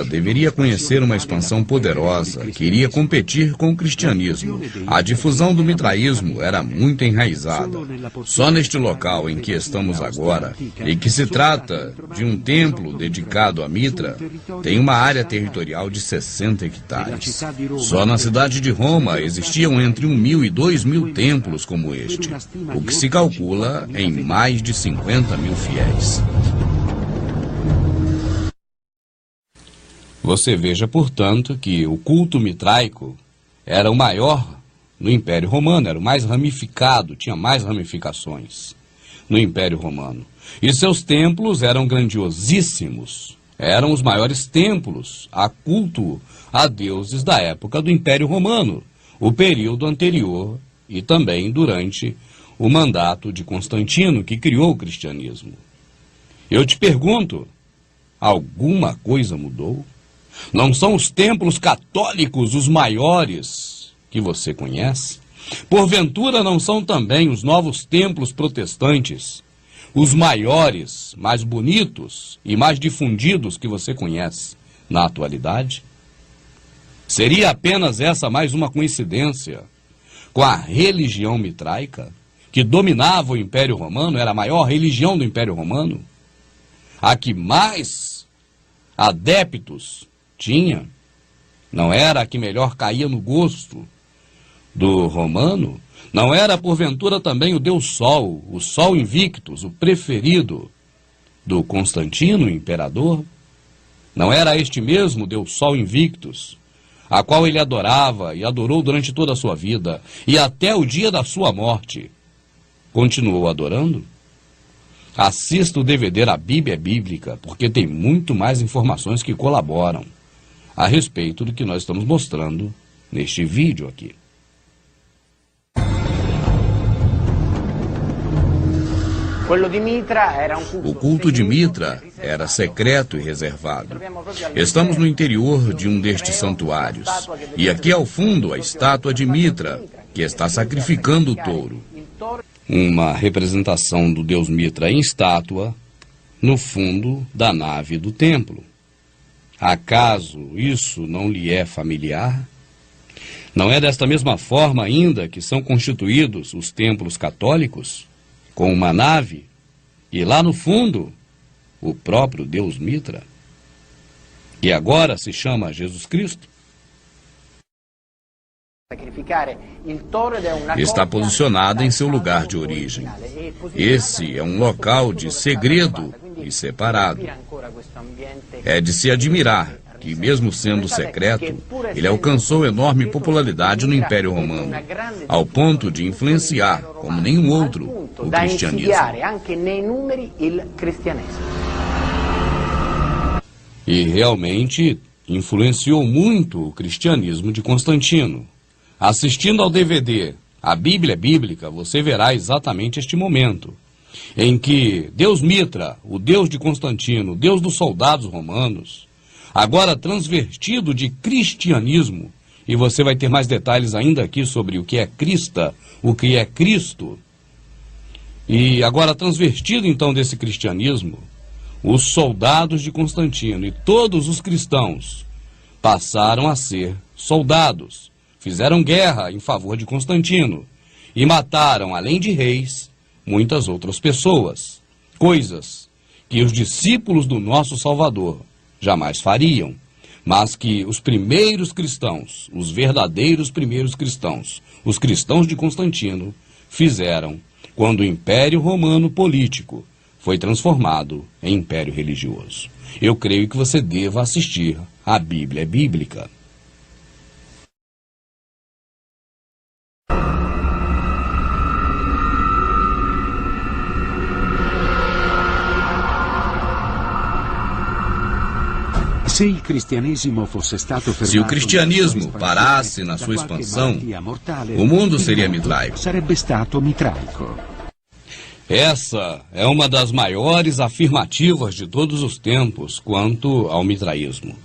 Deveria conhecer uma expansão poderosa que iria competir com o cristianismo. A difusão do mitraísmo era muito enraizada. Só neste local em que estamos agora, e que se trata de um templo dedicado a Mitra, tem uma área territorial de 60 hectares. Só na cidade de Roma existiam entre 1.000 e 2.000 templos como este, o que se calcula em mais de 50 mil fiéis. Você veja, portanto, que o culto mitraico era o maior no Império Romano, era o mais ramificado, tinha mais ramificações no Império Romano. E seus templos eram grandiosíssimos, eram os maiores templos a culto a deuses da época do Império Romano, o período anterior e também durante o mandato de Constantino, que criou o cristianismo. Eu te pergunto, alguma coisa mudou? Não são os templos católicos os maiores que você conhece? Porventura não são também os novos templos protestantes os maiores, mais bonitos e mais difundidos que você conhece na atualidade? Seria apenas essa mais uma coincidência com a religião mitraica, que dominava o Império Romano, era a maior religião do Império Romano? A que mais adeptos tinha? Não era a que melhor caía no gosto do romano? Não era, porventura, também o Deus Sol, o Sol Invictus, o preferido do Constantino, imperador? Não era este mesmo Deus Sol Invictus, a qual ele adorava e adorou durante toda a sua vida, e até o dia da sua morte continuou adorando? Assista o DVD A Bíblia é Bíblica, porque tem muito mais informações que colaboram a respeito do que nós estamos mostrando neste vídeo aqui. O culto de Mitra era secreto e reservado. Estamos no interior de um destes santuários, e aqui ao fundo a estátua de Mitra, que está sacrificando o touro. Uma representação do deus Mitra em estátua no fundo da nave do templo. Acaso isso não lhe é familiar? Não é desta mesma forma ainda que são constituídos os templos católicos, com uma nave, e lá no fundo, o próprio Deus Mitra, que agora se chama Jesus Cristo? Está posicionada em seu lugar de origem. Esse é um local de segredo e separado. É de se admirar que, mesmo sendo secreto, ele alcançou enorme popularidade no Império Romano, ao ponto de influenciar, como nenhum outro, o cristianismo. E realmente influenciou muito o cristianismo de Constantino. Assistindo ao DVD A Bíblia é Bíblica, você verá exatamente este momento em que Deus Mitra, o Deus de Constantino, o Deus dos soldados romanos, agora transvertido de cristianismo, e você vai ter mais detalhes ainda aqui sobre o que é Crista, o que é Cristo, e agora transvertido então desse cristianismo, os soldados de Constantino e todos os cristãos passaram a ser soldados, fizeram guerra em favor de Constantino e mataram, além de reis, muitas outras pessoas, coisas que os discípulos do nosso Salvador jamais fariam, mas que os primeiros cristãos, os verdadeiros primeiros cristãos, os cristãos de Constantino, fizeram quando o Império Romano político foi transformado em Império Religioso. Eu creio que você deva assistir a Bíblia Bíblica. Se o cristianismo parasse na sua expansão, o mundo seria mitraico. Essa é uma das maiores afirmativas de todos os tempos quanto ao mitraísmo.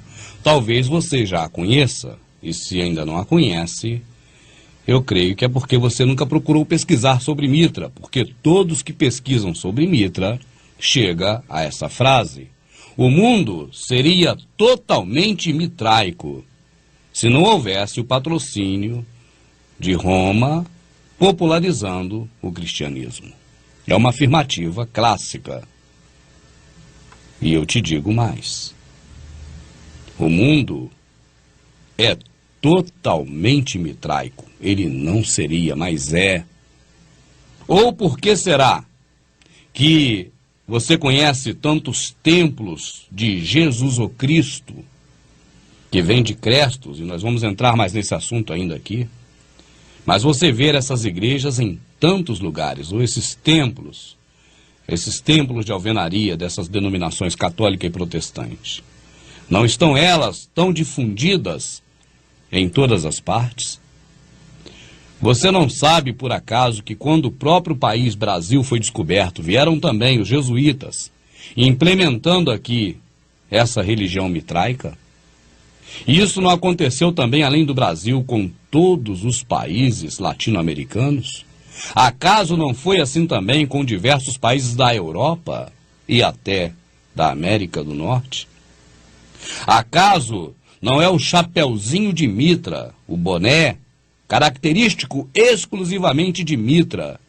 Talvez você já a conheça, e se ainda não a conhece, eu creio que é porque você nunca procurou pesquisar sobre Mitra, porque todos que pesquisam sobre Mitra chegam a essa frase. O mundo seria totalmente mitraico se não houvesse o patrocínio de Roma popularizando o cristianismo. É uma afirmativa clássica. E eu te digo mais. O mundo é totalmente mitraico. Ele não seria, mas é. Ou por que será que você conhece tantos templos de Jesus o Cristo, que vem de Crestos, e nós vamos entrar mais nesse assunto ainda aqui, mas você vê essas igrejas em tantos lugares, ou esses templos de alvenaria dessas denominações católica e protestante, não estão elas tão difundidas em todas as partes? Você não sabe, por acaso, que quando o próprio país Brasil foi descoberto, vieram também os jesuítas, implementando aqui essa religião mitraica? E isso não aconteceu também, além do Brasil, com todos os países latino-americanos? Acaso não foi assim também com diversos países da Europa e até da América do Norte? Acaso não é o chapeuzinho de Mitra, o boné, característico exclusivamente de Mitra,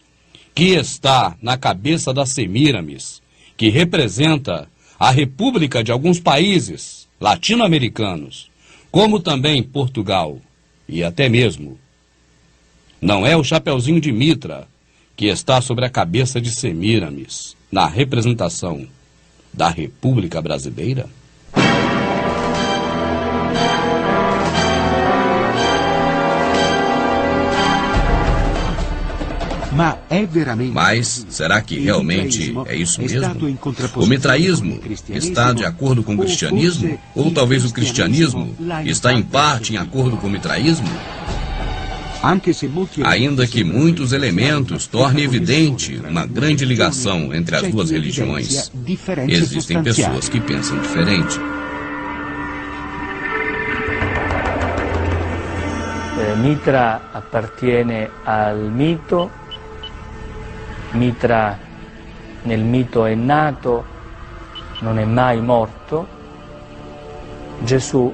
que está na cabeça da Semíramis, que representa a república de alguns países latino-americanos, como também Portugal e até mesmo? Não é o chapeuzinho de Mitra que está sobre a cabeça de Semíramis, na representação da República Brasileira? Mas será que realmente é isso mesmo? O mitraísmo está de acordo com o cristianismo? Ou talvez o cristianismo está em parte em acordo com o mitraísmo? Ainda que muitos elementos tornem evidente uma grande ligação entre as duas religiões, existem pessoas que pensam diferente. Mitra appartiene al mito. Mitra nel mito è nato, non è mai morto. Gesù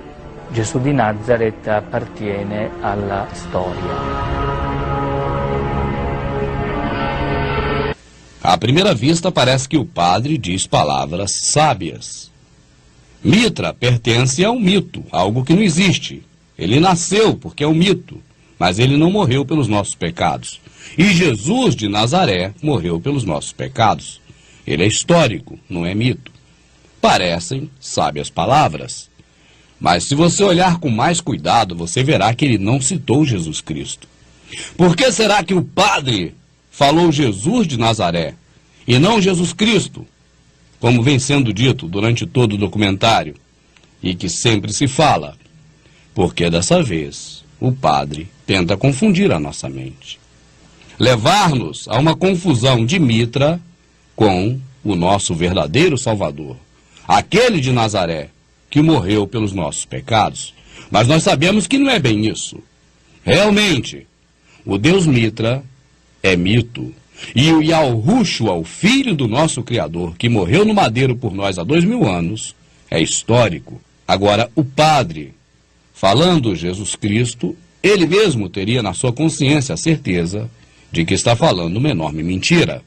di Nazareth appartiene alla storia. À primeira vista, parece que o padre diz palavras sábias. Mitra pertence a um mito, algo que não existe. Ele nasceu porque é um mito, mas ele não morreu pelos nossos pecados. E Jesus de Nazaré morreu pelos nossos pecados. Ele é histórico, não é mito. Parecem sábias palavras. Mas se você olhar com mais cuidado, você verá que ele não citou Jesus Cristo. Por que será que o padre falou Jesus de Nazaré e não Jesus Cristo, como vem sendo dito durante todo o documentário e que sempre se fala? Porque dessa vez o padre tenta confundir a nossa mente, levar-nos a uma confusão de Mitra com o nosso verdadeiro Salvador, aquele de Nazaré, que morreu pelos nossos pecados. Mas nós sabemos que não é bem isso. Realmente, o Deus Mitra é mito. E o Yahushua, o filho do nosso Criador, que morreu no madeiro por nós há 2000 anos, é histórico. Agora, o padre, falando Jesus Cristo, ele mesmo teria na sua consciência a certeza de que está falando uma enorme mentira.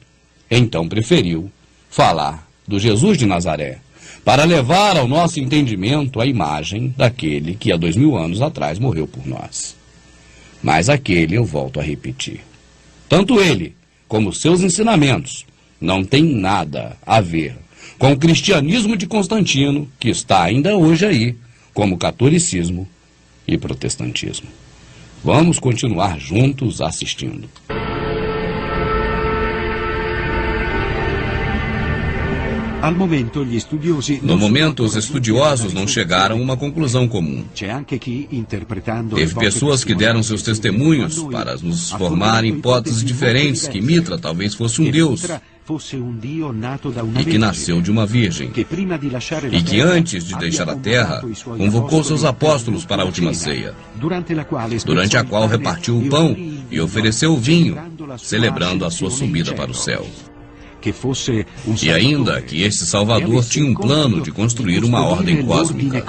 Então preferiu falar do Jesus de Nazaré, para levar ao nosso entendimento a imagem daquele que há 2000 anos atrás morreu por nós. Mas aquele, eu volto a repetir, tanto ele como seus ensinamentos não tem nada a ver com o cristianismo de Constantino, que está ainda hoje aí, como catolicismo e protestantismo. Vamos continuar juntos assistindo. No momento, os estudiosos não chegaram a uma conclusão comum. Teve pessoas que deram seus testemunhos para nos formar hipóteses diferentes que Mitra talvez fosse um deus e que nasceu de uma virgem e que antes de deixar a terra convocou seus apóstolos para a última ceia, durante a qual repartiu o pão e ofereceu o vinho, celebrando a sua subida para o céu. E ainda que este Salvador tinha um plano de construir uma ordem cósmica.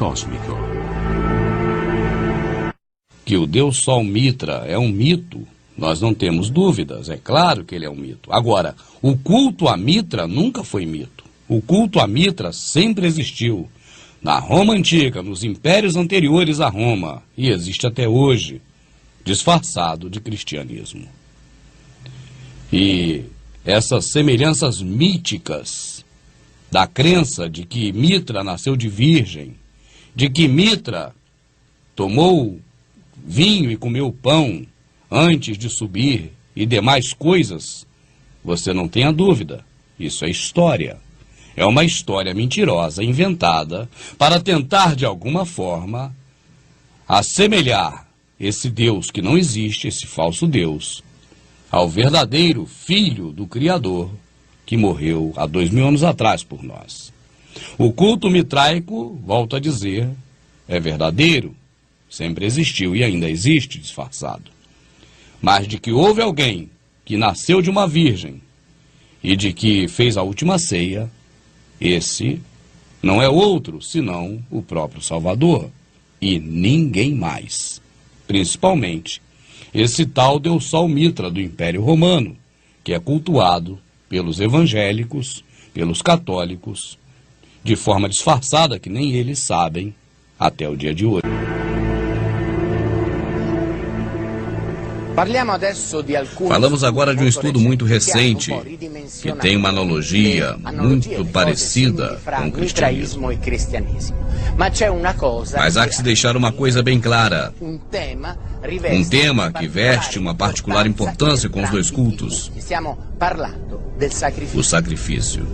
Que o Deus Sol Mitra é um mito, nós não temos dúvidas, é claro que ele é um mito. Agora, o culto a Mitra nunca foi mito. O culto a Mitra sempre existiu. Na Roma Antiga, nos impérios anteriores a Roma, e existe até hoje, disfarçado de cristianismo. E essas semelhanças míticas da crença de que Mitra nasceu de virgem, de que Mitra tomou vinho e comeu pão antes de subir e demais coisas, você não tenha dúvida, isso é história. É uma história mentirosa, inventada, para tentar de alguma forma assemelhar esse Deus que não existe, esse falso Deus, ao verdadeiro Filho do Criador, que morreu há 2000 anos atrás por nós. O culto mitraico, volto a dizer, é verdadeiro, sempre existiu e ainda existe disfarçado. Mas de que houve alguém que nasceu de uma virgem e de que fez a última ceia, esse não é outro senão o próprio Salvador e ninguém mais, principalmente esse tal Deus Sol Mitra do Império Romano, que é cultuado pelos evangélicos, pelos católicos, de forma disfarçada que nem eles sabem até o dia de hoje. Falamos agora de um estudo muito recente, que tem uma analogia muito parecida com o cristianismo. Mas há que se deixar uma coisa bem clara. Um tema que veste uma particular importância com os dois cultos: o sacrifício.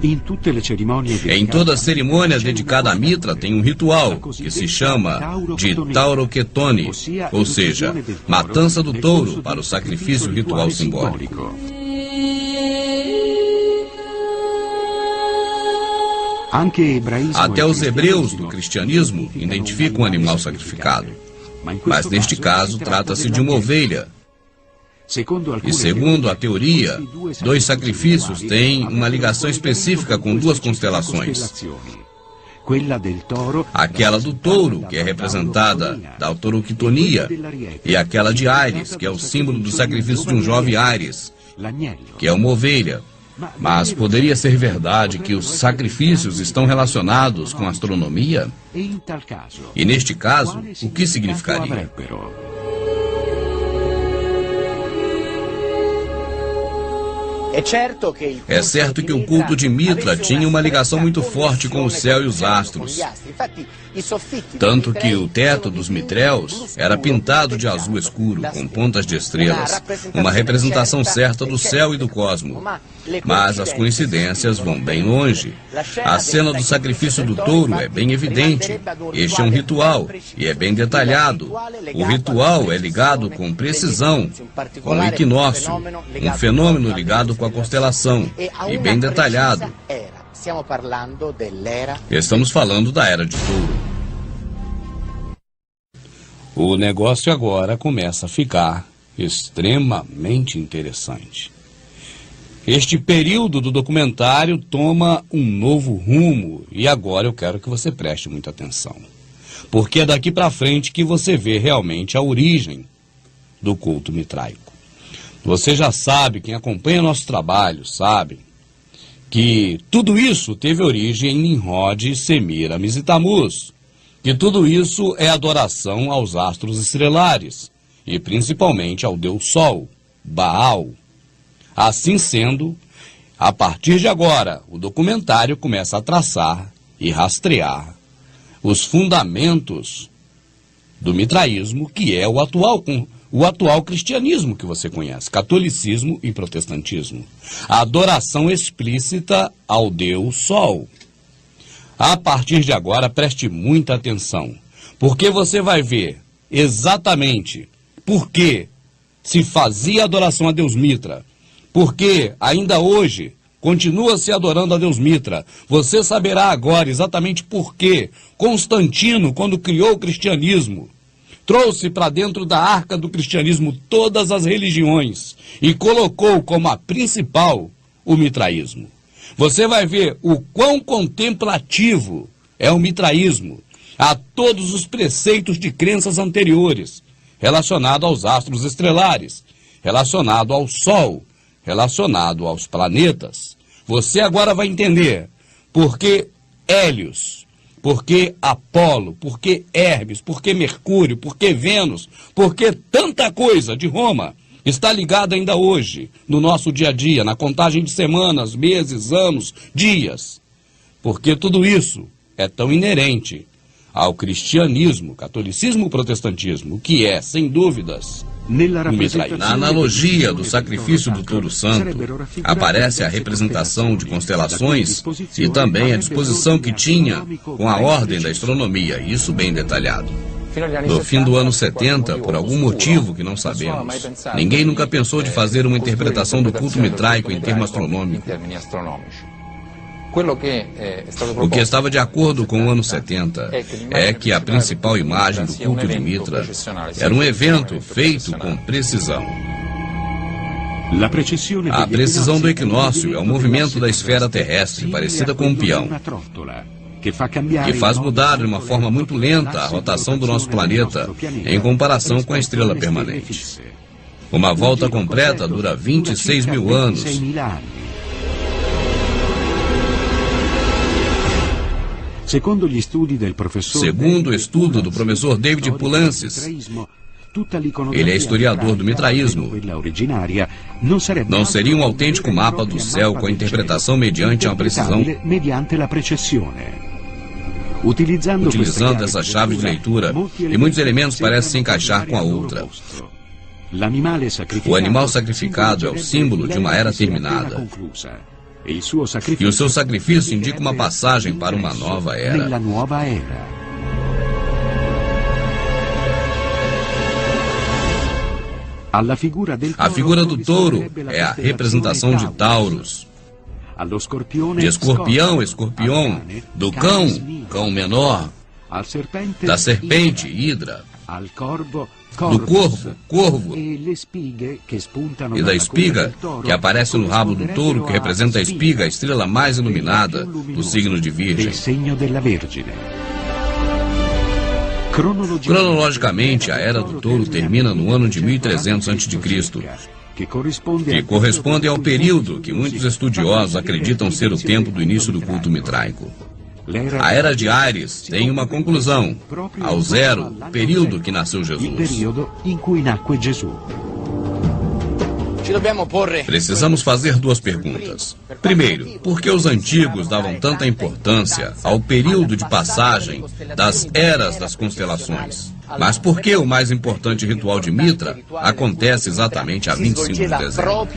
Em toda cerimônia dedicada a Mitra tem um ritual que se chama de tauroketone, ou seja, matança do touro para o sacrifício ritual simbólico. Até os hebreus do cristianismo identificam o animal sacrificado, mas neste caso trata-se de uma ovelha. E segundo a teoria, dois sacrifícios têm uma ligação específica com duas constelações. Aquela do touro, que é representada da tauroketonia, e aquela de Ares, que é o símbolo do sacrifício de um jovem Ares, que é uma ovelha. Mas poderia ser verdade que os sacrifícios estão relacionados com a astronomia? E neste caso, o que significaria? É certo que o culto de Mitra tinha uma ligação muito forte com o céu e os astros. Tanto que o teto dos mitréus era pintado de azul escuro, com pontas de estrelas, uma representação certa do céu e do cosmo. Mas as coincidências vão bem longe. A cena do sacrifício do touro é bem evidente. Este é um ritual e é bem detalhado. O ritual é ligado com precisão com o equinócio, um fenômeno ligado com a constelação e bem detalhado. Estamos falando da Era de Touro. O negócio agora começa a ficar extremamente interessante. Este período do documentário toma um novo rumo e agora eu quero que você preste muita atenção. Porque é daqui para frente que você vê realmente a origem do culto mitraico. Você já sabe, quem acompanha nosso trabalho sabe, que tudo isso teve origem em Nimrod, Semiramis e Tamuz, que tudo isso é adoração aos astros estrelares, e principalmente ao Deus Sol, Baal. Assim sendo, a partir de agora, o documentário começa a traçar e rastrear os fundamentos do mitraísmo, que é o atual o atual cristianismo que você conhece, catolicismo e protestantismo. A adoração explícita ao Deus Sol. A partir de agora, preste muita atenção, porque você vai ver exatamente por que se fazia adoração a Deus Mitra, porque ainda hoje continua se adorando a Deus Mitra. Você saberá agora exatamente por que Constantino, quando criou o cristianismo, trouxe para dentro da arca do cristianismo todas as religiões e colocou como a principal o mitraísmo. Você vai ver o quão contemplativo é o mitraísmo a todos os preceitos de crenças anteriores, relacionado aos astros estrelares, relacionado ao Sol, relacionado aos planetas. Você agora vai entender por que Hélios, por que Apolo, por que Hermes, por que Mercúrio, por que Vênus, por que tanta coisa de Roma está ligada ainda hoje no nosso dia a dia, na contagem de semanas, meses, anos, dias. Porque tudo isso é tão inerente ao cristianismo, catolicismo e protestantismo, que é, sem dúvidas, na analogia do sacrifício do touro santo, aparece a representação de constelações e também a disposição que tinha com a ordem da astronomia, isso bem detalhado. No fim do ano 70, por algum motivo que não sabemos, ninguém nunca pensou de fazer uma interpretação do culto mitraico em termo astronômico. O que estava de acordo com o ano 70 é que a principal imagem do culto de Mitra era um evento feito com precisão. A precisão do equinócio é o movimento da esfera terrestre, parecida com um peão, que faz mudar de uma forma muito lenta a rotação do nosso planeta em comparação com a estrela permanente. Uma volta completa dura 26 mil anos. Segundo o estudo do professor David Poulantzas, ele é historiador do mitraísmo, não seria um autêntico mapa do céu com a interpretação mediante uma precisão. Utilizando essa chave de leitura, e muitos elementos parecem se encaixar com a outra. O animal sacrificado é o símbolo de uma era terminada. E o seu sacrifício indica uma passagem para uma nova era. A figura do touro é a representação de Taurus, de escorpião, escorpião, do cão, cão menor, da serpente, hidra, do corvo, corvo, e da espiga, que aparece no rabo do touro, que representa a espiga, a estrela mais iluminada do signo de Virgem. Cronologicamente, a Era do Touro termina no ano de 1300 a.C., que corresponde ao período que muitos estudiosos acreditam ser o tempo do início do culto mitraico. A Era de Ares tem uma conclusão, ao zero, período que nasceu Jesus. Precisamos fazer duas perguntas. Primeiro, por que os antigos davam tanta importância ao período de passagem das eras das constelações? Mas por que o mais importante ritual de Mitra acontece exatamente a 25 de dezembro?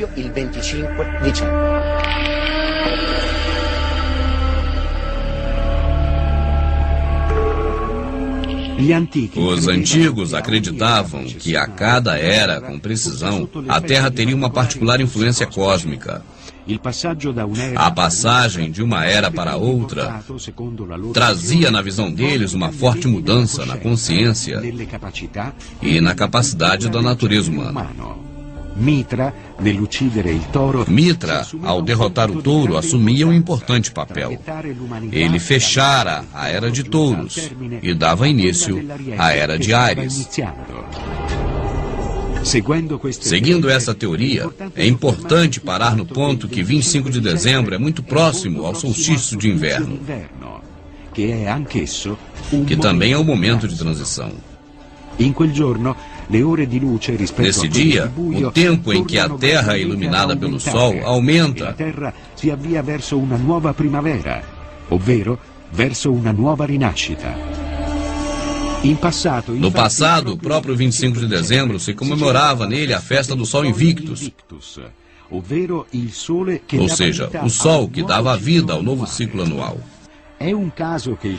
Os antigos acreditavam que a cada era, com precisão, a Terra teria uma particular influência cósmica. A passagem de uma era para outra trazia, na visão deles, uma forte mudança na consciência e na capacidade da natureza humana. Mitra, ao derrotar o touro, assumia um importante papel. Ele fechara a Era de Touros e dava início à Era de Ares. Seguindo essa teoria, é importante parar no ponto que 25 de dezembro é muito próximo ao solstício de inverno, que também é o momento de transição. Nesse dia, o tempo em que a Terra é iluminada pelo Sol aumenta, No passado, o próprio 25 de dezembro se comemorava nele a festa do Sol Invictus, ou seja, o Sol que dava a vida ao novo ciclo anual.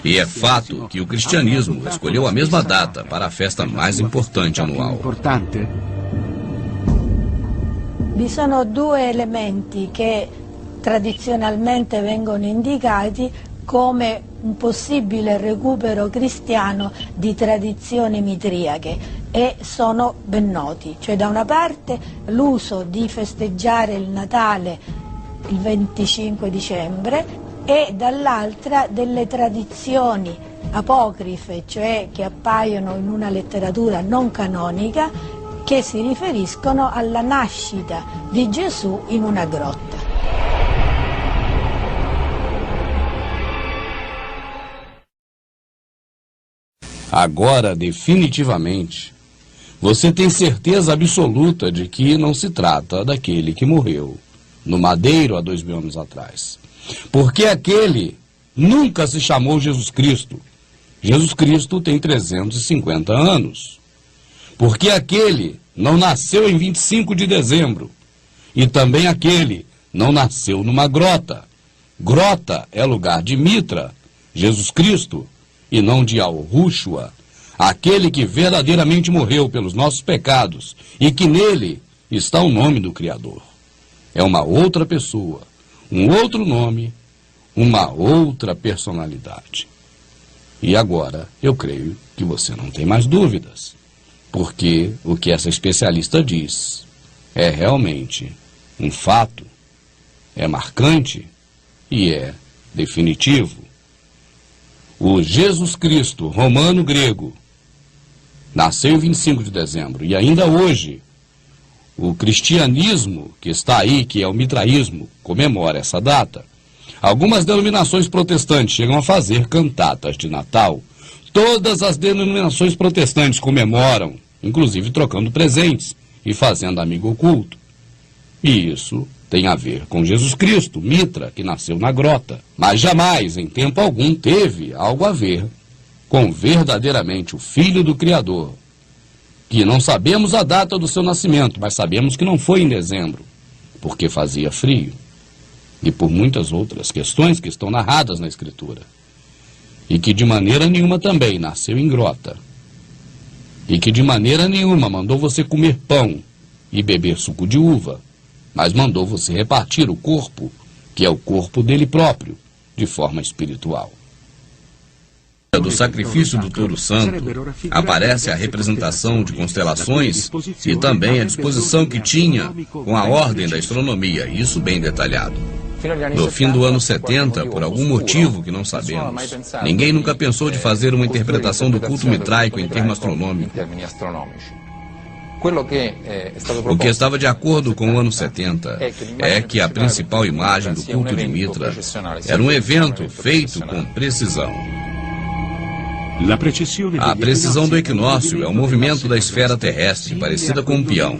E é fato que o cristianismo escolheu a mesma data para a festa mais importante anual. Vi sono due elementi che tradizionalmente vengono indicati come un possibile recupero cristiano di tradizioni mitriache e sono ben noti. Cioè, da una parte l'uso di festeggiare il Natale il 25 dicembre e dall'altra delle tradizioni apocrife, cioè che appaiono in una letteratura non canonica, che si riferiscono alla nascita di Gesù in una grotta. Agora, definitivamente, você tem certeza absoluta de que não se trata daquele que morreu no madeiro há 2000 anos atrás. Porque aquele nunca se chamou Jesus Cristo. Jesus Cristo tem 350 anos. Porque aquele não nasceu em 25 de dezembro. E também aquele não nasceu numa grota. Grota é lugar de Mitra, Jesus Cristo, e não de Yahushua, aquele que verdadeiramente morreu pelos nossos pecados e que nele está o nome do Criador. É uma outra pessoa, um outro nome, uma outra personalidade. E agora eu creio que você não tem mais dúvidas, porque o que essa especialista diz é realmente um fato, é marcante e é definitivo. O Jesus Cristo romano-grego nasceu em 25 de dezembro e ainda hoje o cristianismo que está aí, que é o mitraísmo, comemora essa data. Algumas denominações protestantes chegam a fazer cantatas de Natal. Todas as denominações protestantes comemoram, inclusive trocando presentes e fazendo amigo oculto. E isso tem a ver com Jesus Cristo, Mitra, que nasceu na grota. Mas jamais, em tempo algum, teve algo a ver com verdadeiramente o Filho do Criador, que não sabemos a data do seu nascimento, mas sabemos que não foi em dezembro, porque fazia frio, e por muitas outras questões que estão narradas na Escritura, e que de maneira nenhuma também nasceu em grota, e que de maneira nenhuma mandou você comer pão e beber suco de uva, mas mandou você repartir o corpo, que é o corpo dele próprio, de forma espiritual. Do sacrifício do touro santo, aparece a representação de constelações e também a disposição que tinha com a ordem da astronomia, isso bem detalhado. No fim do ano 70, por algum motivo que não sabemos, ninguém nunca pensou de fazer uma interpretação do culto mitraico em termos astronômicos. O que estava de acordo com o ano 70 é que a principal imagem do culto de Mitra era um evento feito com precisão. A precisão do equinócio é o movimento da esfera terrestre, parecida com um peão,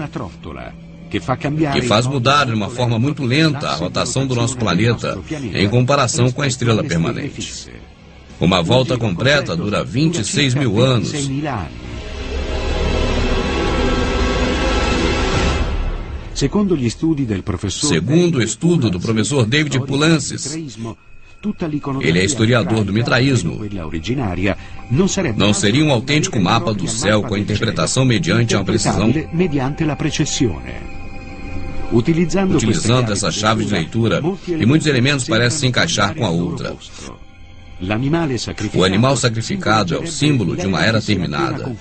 que faz mudar de uma forma muito lenta a rotação do nosso planeta em comparação com a estrela permanente. Uma volta completa dura 26 mil anos. Segundo o estudo do professor David Poulantzas, ele é historiador do mitraísmo, não seria um autêntico mapa do céu com a interpretação mediante uma precisão. Utilizando essa chave de leitura, e muitos elementos parecem se encaixar com a outra. O animal sacrificado é o símbolo de uma era terminada.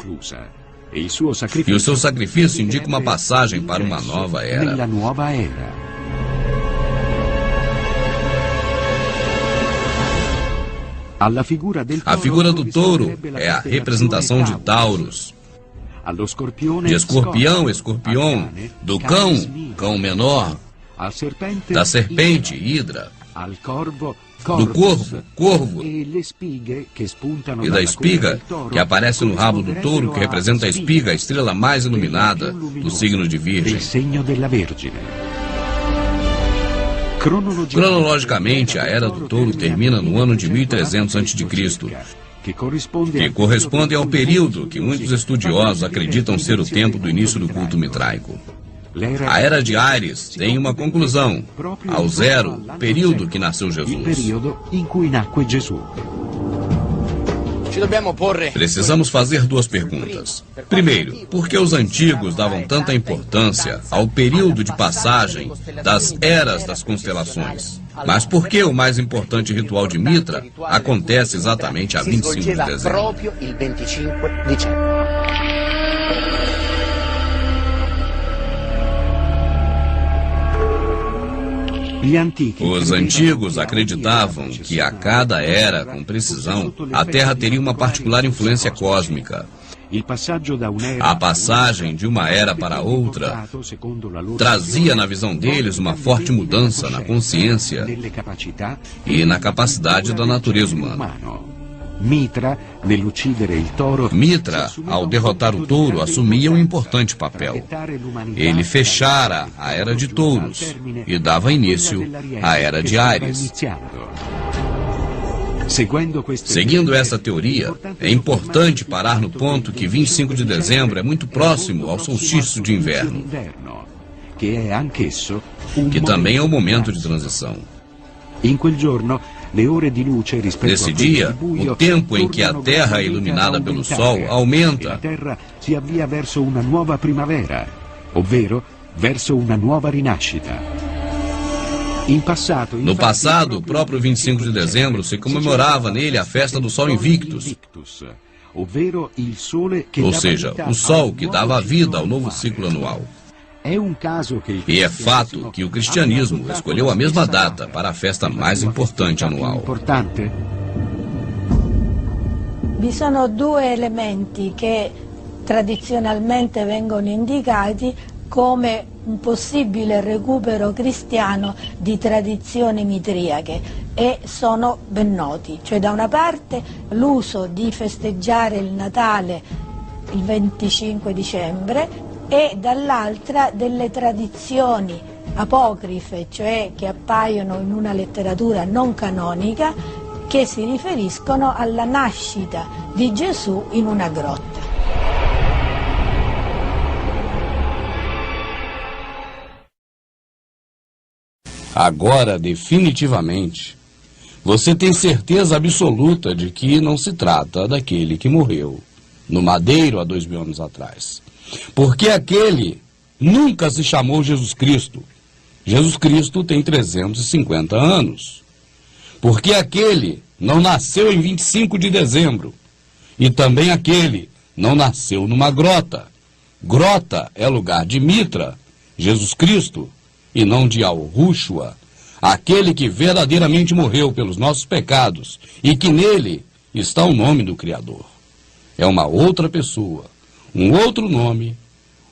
E o seu sacrifício indica uma passagem para uma nova era. A figura do touro é a representação de Taurus, de escorpião, escorpião, do cão, cão menor, da serpente, hidra, do corvo, corvo, e da espiga, que aparece no rabo do touro, que representa a espiga, a estrela mais iluminada do signo de Virgem. Cronologicamente, a Era do Touro termina no ano de 1300 a.C. que corresponde ao período que muitos estudiosos acreditam ser o tempo do início do culto mitraico. A era de Ares tem uma conclusão, ao zero, período que nasceu Jesus. Precisamos fazer duas perguntas. Primeiro, por que os antigos davam tanta importância ao período de passagem das eras das constelações? Mas por que o mais importante ritual de Mitra acontece exatamente a 25 de dezembro? Os antigos acreditavam que a cada era, com precisão, a Terra teria uma particular influência cósmica. A passagem de uma era para outra trazia, na visão deles, uma forte mudança na consciência e na capacidade da natureza humana. Mitra, ao derrotar o touro, assumia um importante papel. Ele fechara a Era de Touros e dava início à Era de Ares. Seguindo essa teoria, é importante parar no ponto que 25 de dezembro é muito próximo ao solstício de inverno, que também é um momento de transição. Nesse dia, o tempo em que a Terra é iluminada pelo Sol aumenta. No passado, o próprio 25 de dezembro se comemorava nele a festa do Sol Invictus, ou seja, o Sol que dava vida ao novo ciclo anual. E é fato que o cristianismo escolheu a mesma data para a festa mais importante anual. Vi sono due elementi che tradizionalmente vengono indicati come un possibile recupero cristiano di tradizioni mitriache e sono ben noti. Cioè, da una parte l'uso di festeggiare il Natale il 25 dicembre e dall'altra delle tradizioni apocrife, cioè che appaiono in una letteratura non canonica, che si riferiscono alla nascita di Gesù in una grotta. Agora, definitivamente, você tem certeza absoluta de que não se trata daquele que morreu no madeiro há 2000 anos atrás. Porque aquele nunca se chamou Jesus Cristo. Jesus Cristo tem 350 anos. Porque aquele não nasceu em 25 de dezembro. E também aquele não nasceu numa grota. Grota é lugar de Mitra, Jesus Cristo, e não de Yahushua, aquele que verdadeiramente morreu pelos nossos pecados e que nele está o nome do Criador. É uma outra pessoa, um outro nome,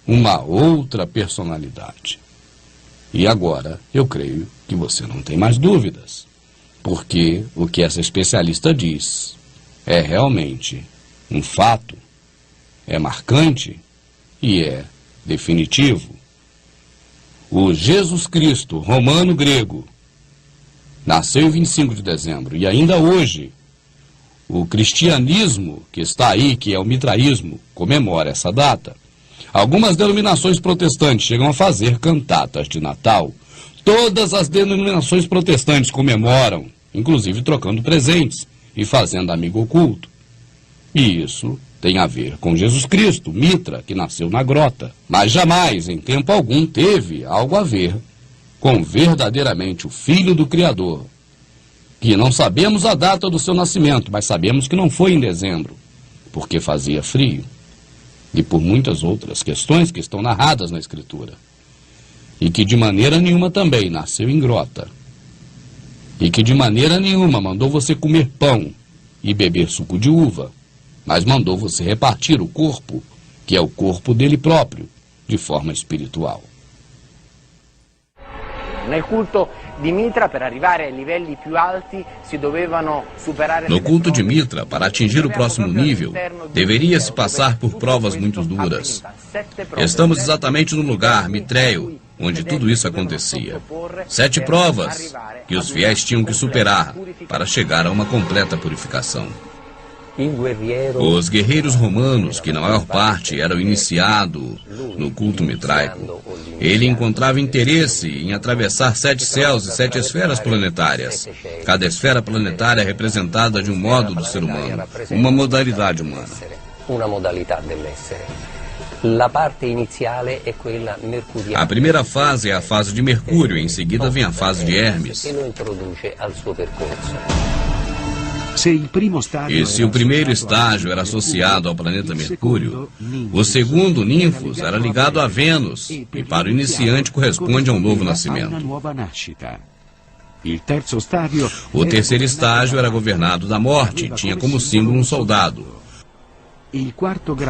uma outra personalidade. E agora, eu creio que você não tem mais dúvidas, porque o que essa especialista diz é realmente um fato, é marcante e é definitivo. O Jesus Cristo romano-grego nasceu em 25 de dezembro e ainda hoje o cristianismo que está aí, que é o mitraísmo, comemora essa data. Algumas denominações protestantes chegam a fazer cantatas de Natal. Todas as denominações protestantes comemoram, inclusive trocando presentes e fazendo amigo oculto. E isso tem a ver com Jesus Cristo, Mitra, que nasceu na grota. Mas jamais, em tempo algum, teve algo a ver com verdadeiramente o Filho do Criador, que não sabemos a data do seu nascimento, mas sabemos que não foi em dezembro, porque fazia frio, e por muitas outras questões que estão narradas na Escritura, e que de maneira nenhuma também nasceu em grota, e que de maneira nenhuma mandou você comer pão e beber suco de uva, mas mandou você repartir o corpo, que é o corpo dele próprio, de forma espiritual. Nel culto di Mitra, per arrivare ai livelli più alti, si dovevano superare. No culto de Mitra, para atingir o próximo nível, deveria-se passar por provas muito duras. Estamos exatamente no lugar mitréio onde tudo isso acontecia. 7 provas que os fiéis tinham que superar para chegar a uma completa purificação. Os guerreiros romanos, que na maior parte eram iniciados no culto mitraico, ele encontrava interesse em atravessar 7 céus e 7 esferas planetárias. Cada esfera planetária é representada de um modo do ser humano, uma modalidade humana. A primeira fase é a fase de Mercúrio, em seguida vem a fase de Hermes. E se o primeiro estágio era associado ao planeta Mercúrio, o segundo, Ninfos, era ligado a Vênus, e para o iniciante corresponde a um novo nascimento. O terceiro estágio era governado da morte, e tinha como símbolo um soldado.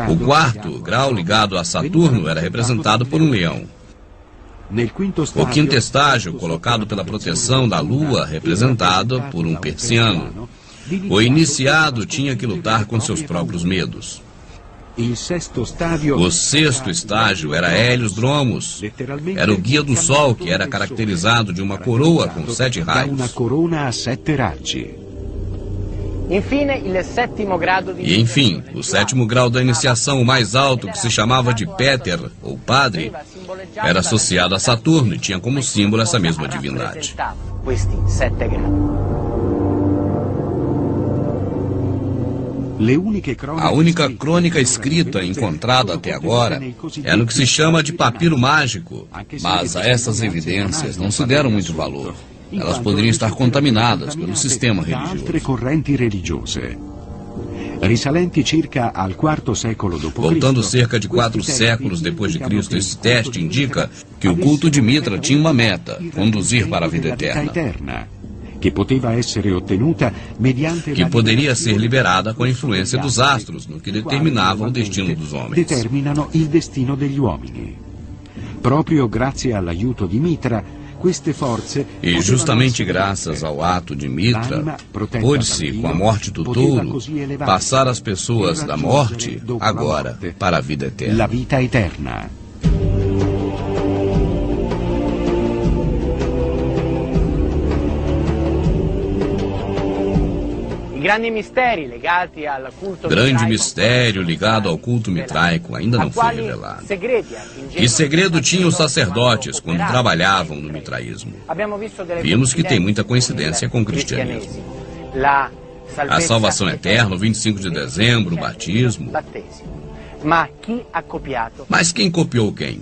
O quarto grau, ligado a Saturno, era representado por um leão. O quinto estágio, colocado pela proteção da Lua, representado por um persiano. O iniciado tinha que lutar com seus próprios medos. O sexto estágio era Hélios Dromos. Era o guia do Sol, que era caracterizado de uma coroa com 7 raios. E enfim, o sétimo grau da iniciação, o mais alto, que se chamava de Péter, ou Padre, era associado a Saturno e tinha como símbolo essa mesma divindade. A única crônica escrita encontrada até agora é no que se chama de papiro mágico, mas a essas evidências não se deram muito valor. Elas poderiam estar contaminadas pelo sistema religioso. Voltando cerca de 4 séculos depois de Cristo, esse teste indica que o culto de Mitra tinha uma meta: conduzir para a vida eterna, que poderia ser liberada com a influência dos astros, no que determinava o destino dos homens. E justamente graças ao ato de Mitra, pôde-se, com a morte do touro, passar as pessoas da morte, agora, para a vida eterna. Grande mistério ligado ao culto mitraico ainda não foi revelado. Que segredo tinham os sacerdotes quando trabalhavam no mitraísmo? Vimos que tem muita coincidência com o cristianismo. A salvação eterna, o 25 de dezembro, o batismo. Mas quem copiou quem?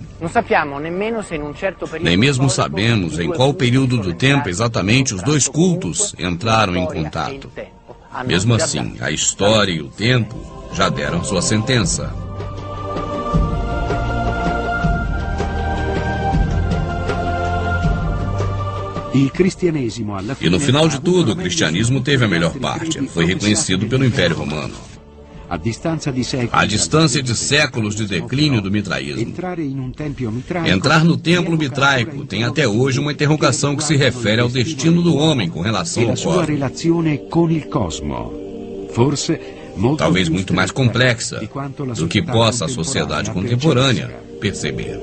Nem mesmo sabemos em qual período do tempo exatamente os dois cultos entraram em contato. Mesmo assim, a história e o tempo já deram sua sentença. E no final de tudo, o cristianismo teve a melhor parte. Foi reconhecido pelo Império Romano. A distância de séculos de declínio do mitraísmo. Entrar no templo mitraico tem até hoje uma interrogação que se refere ao destino do homem com relação ao cosmos. Talvez muito mais complexa do que possa a sociedade contemporânea perceber.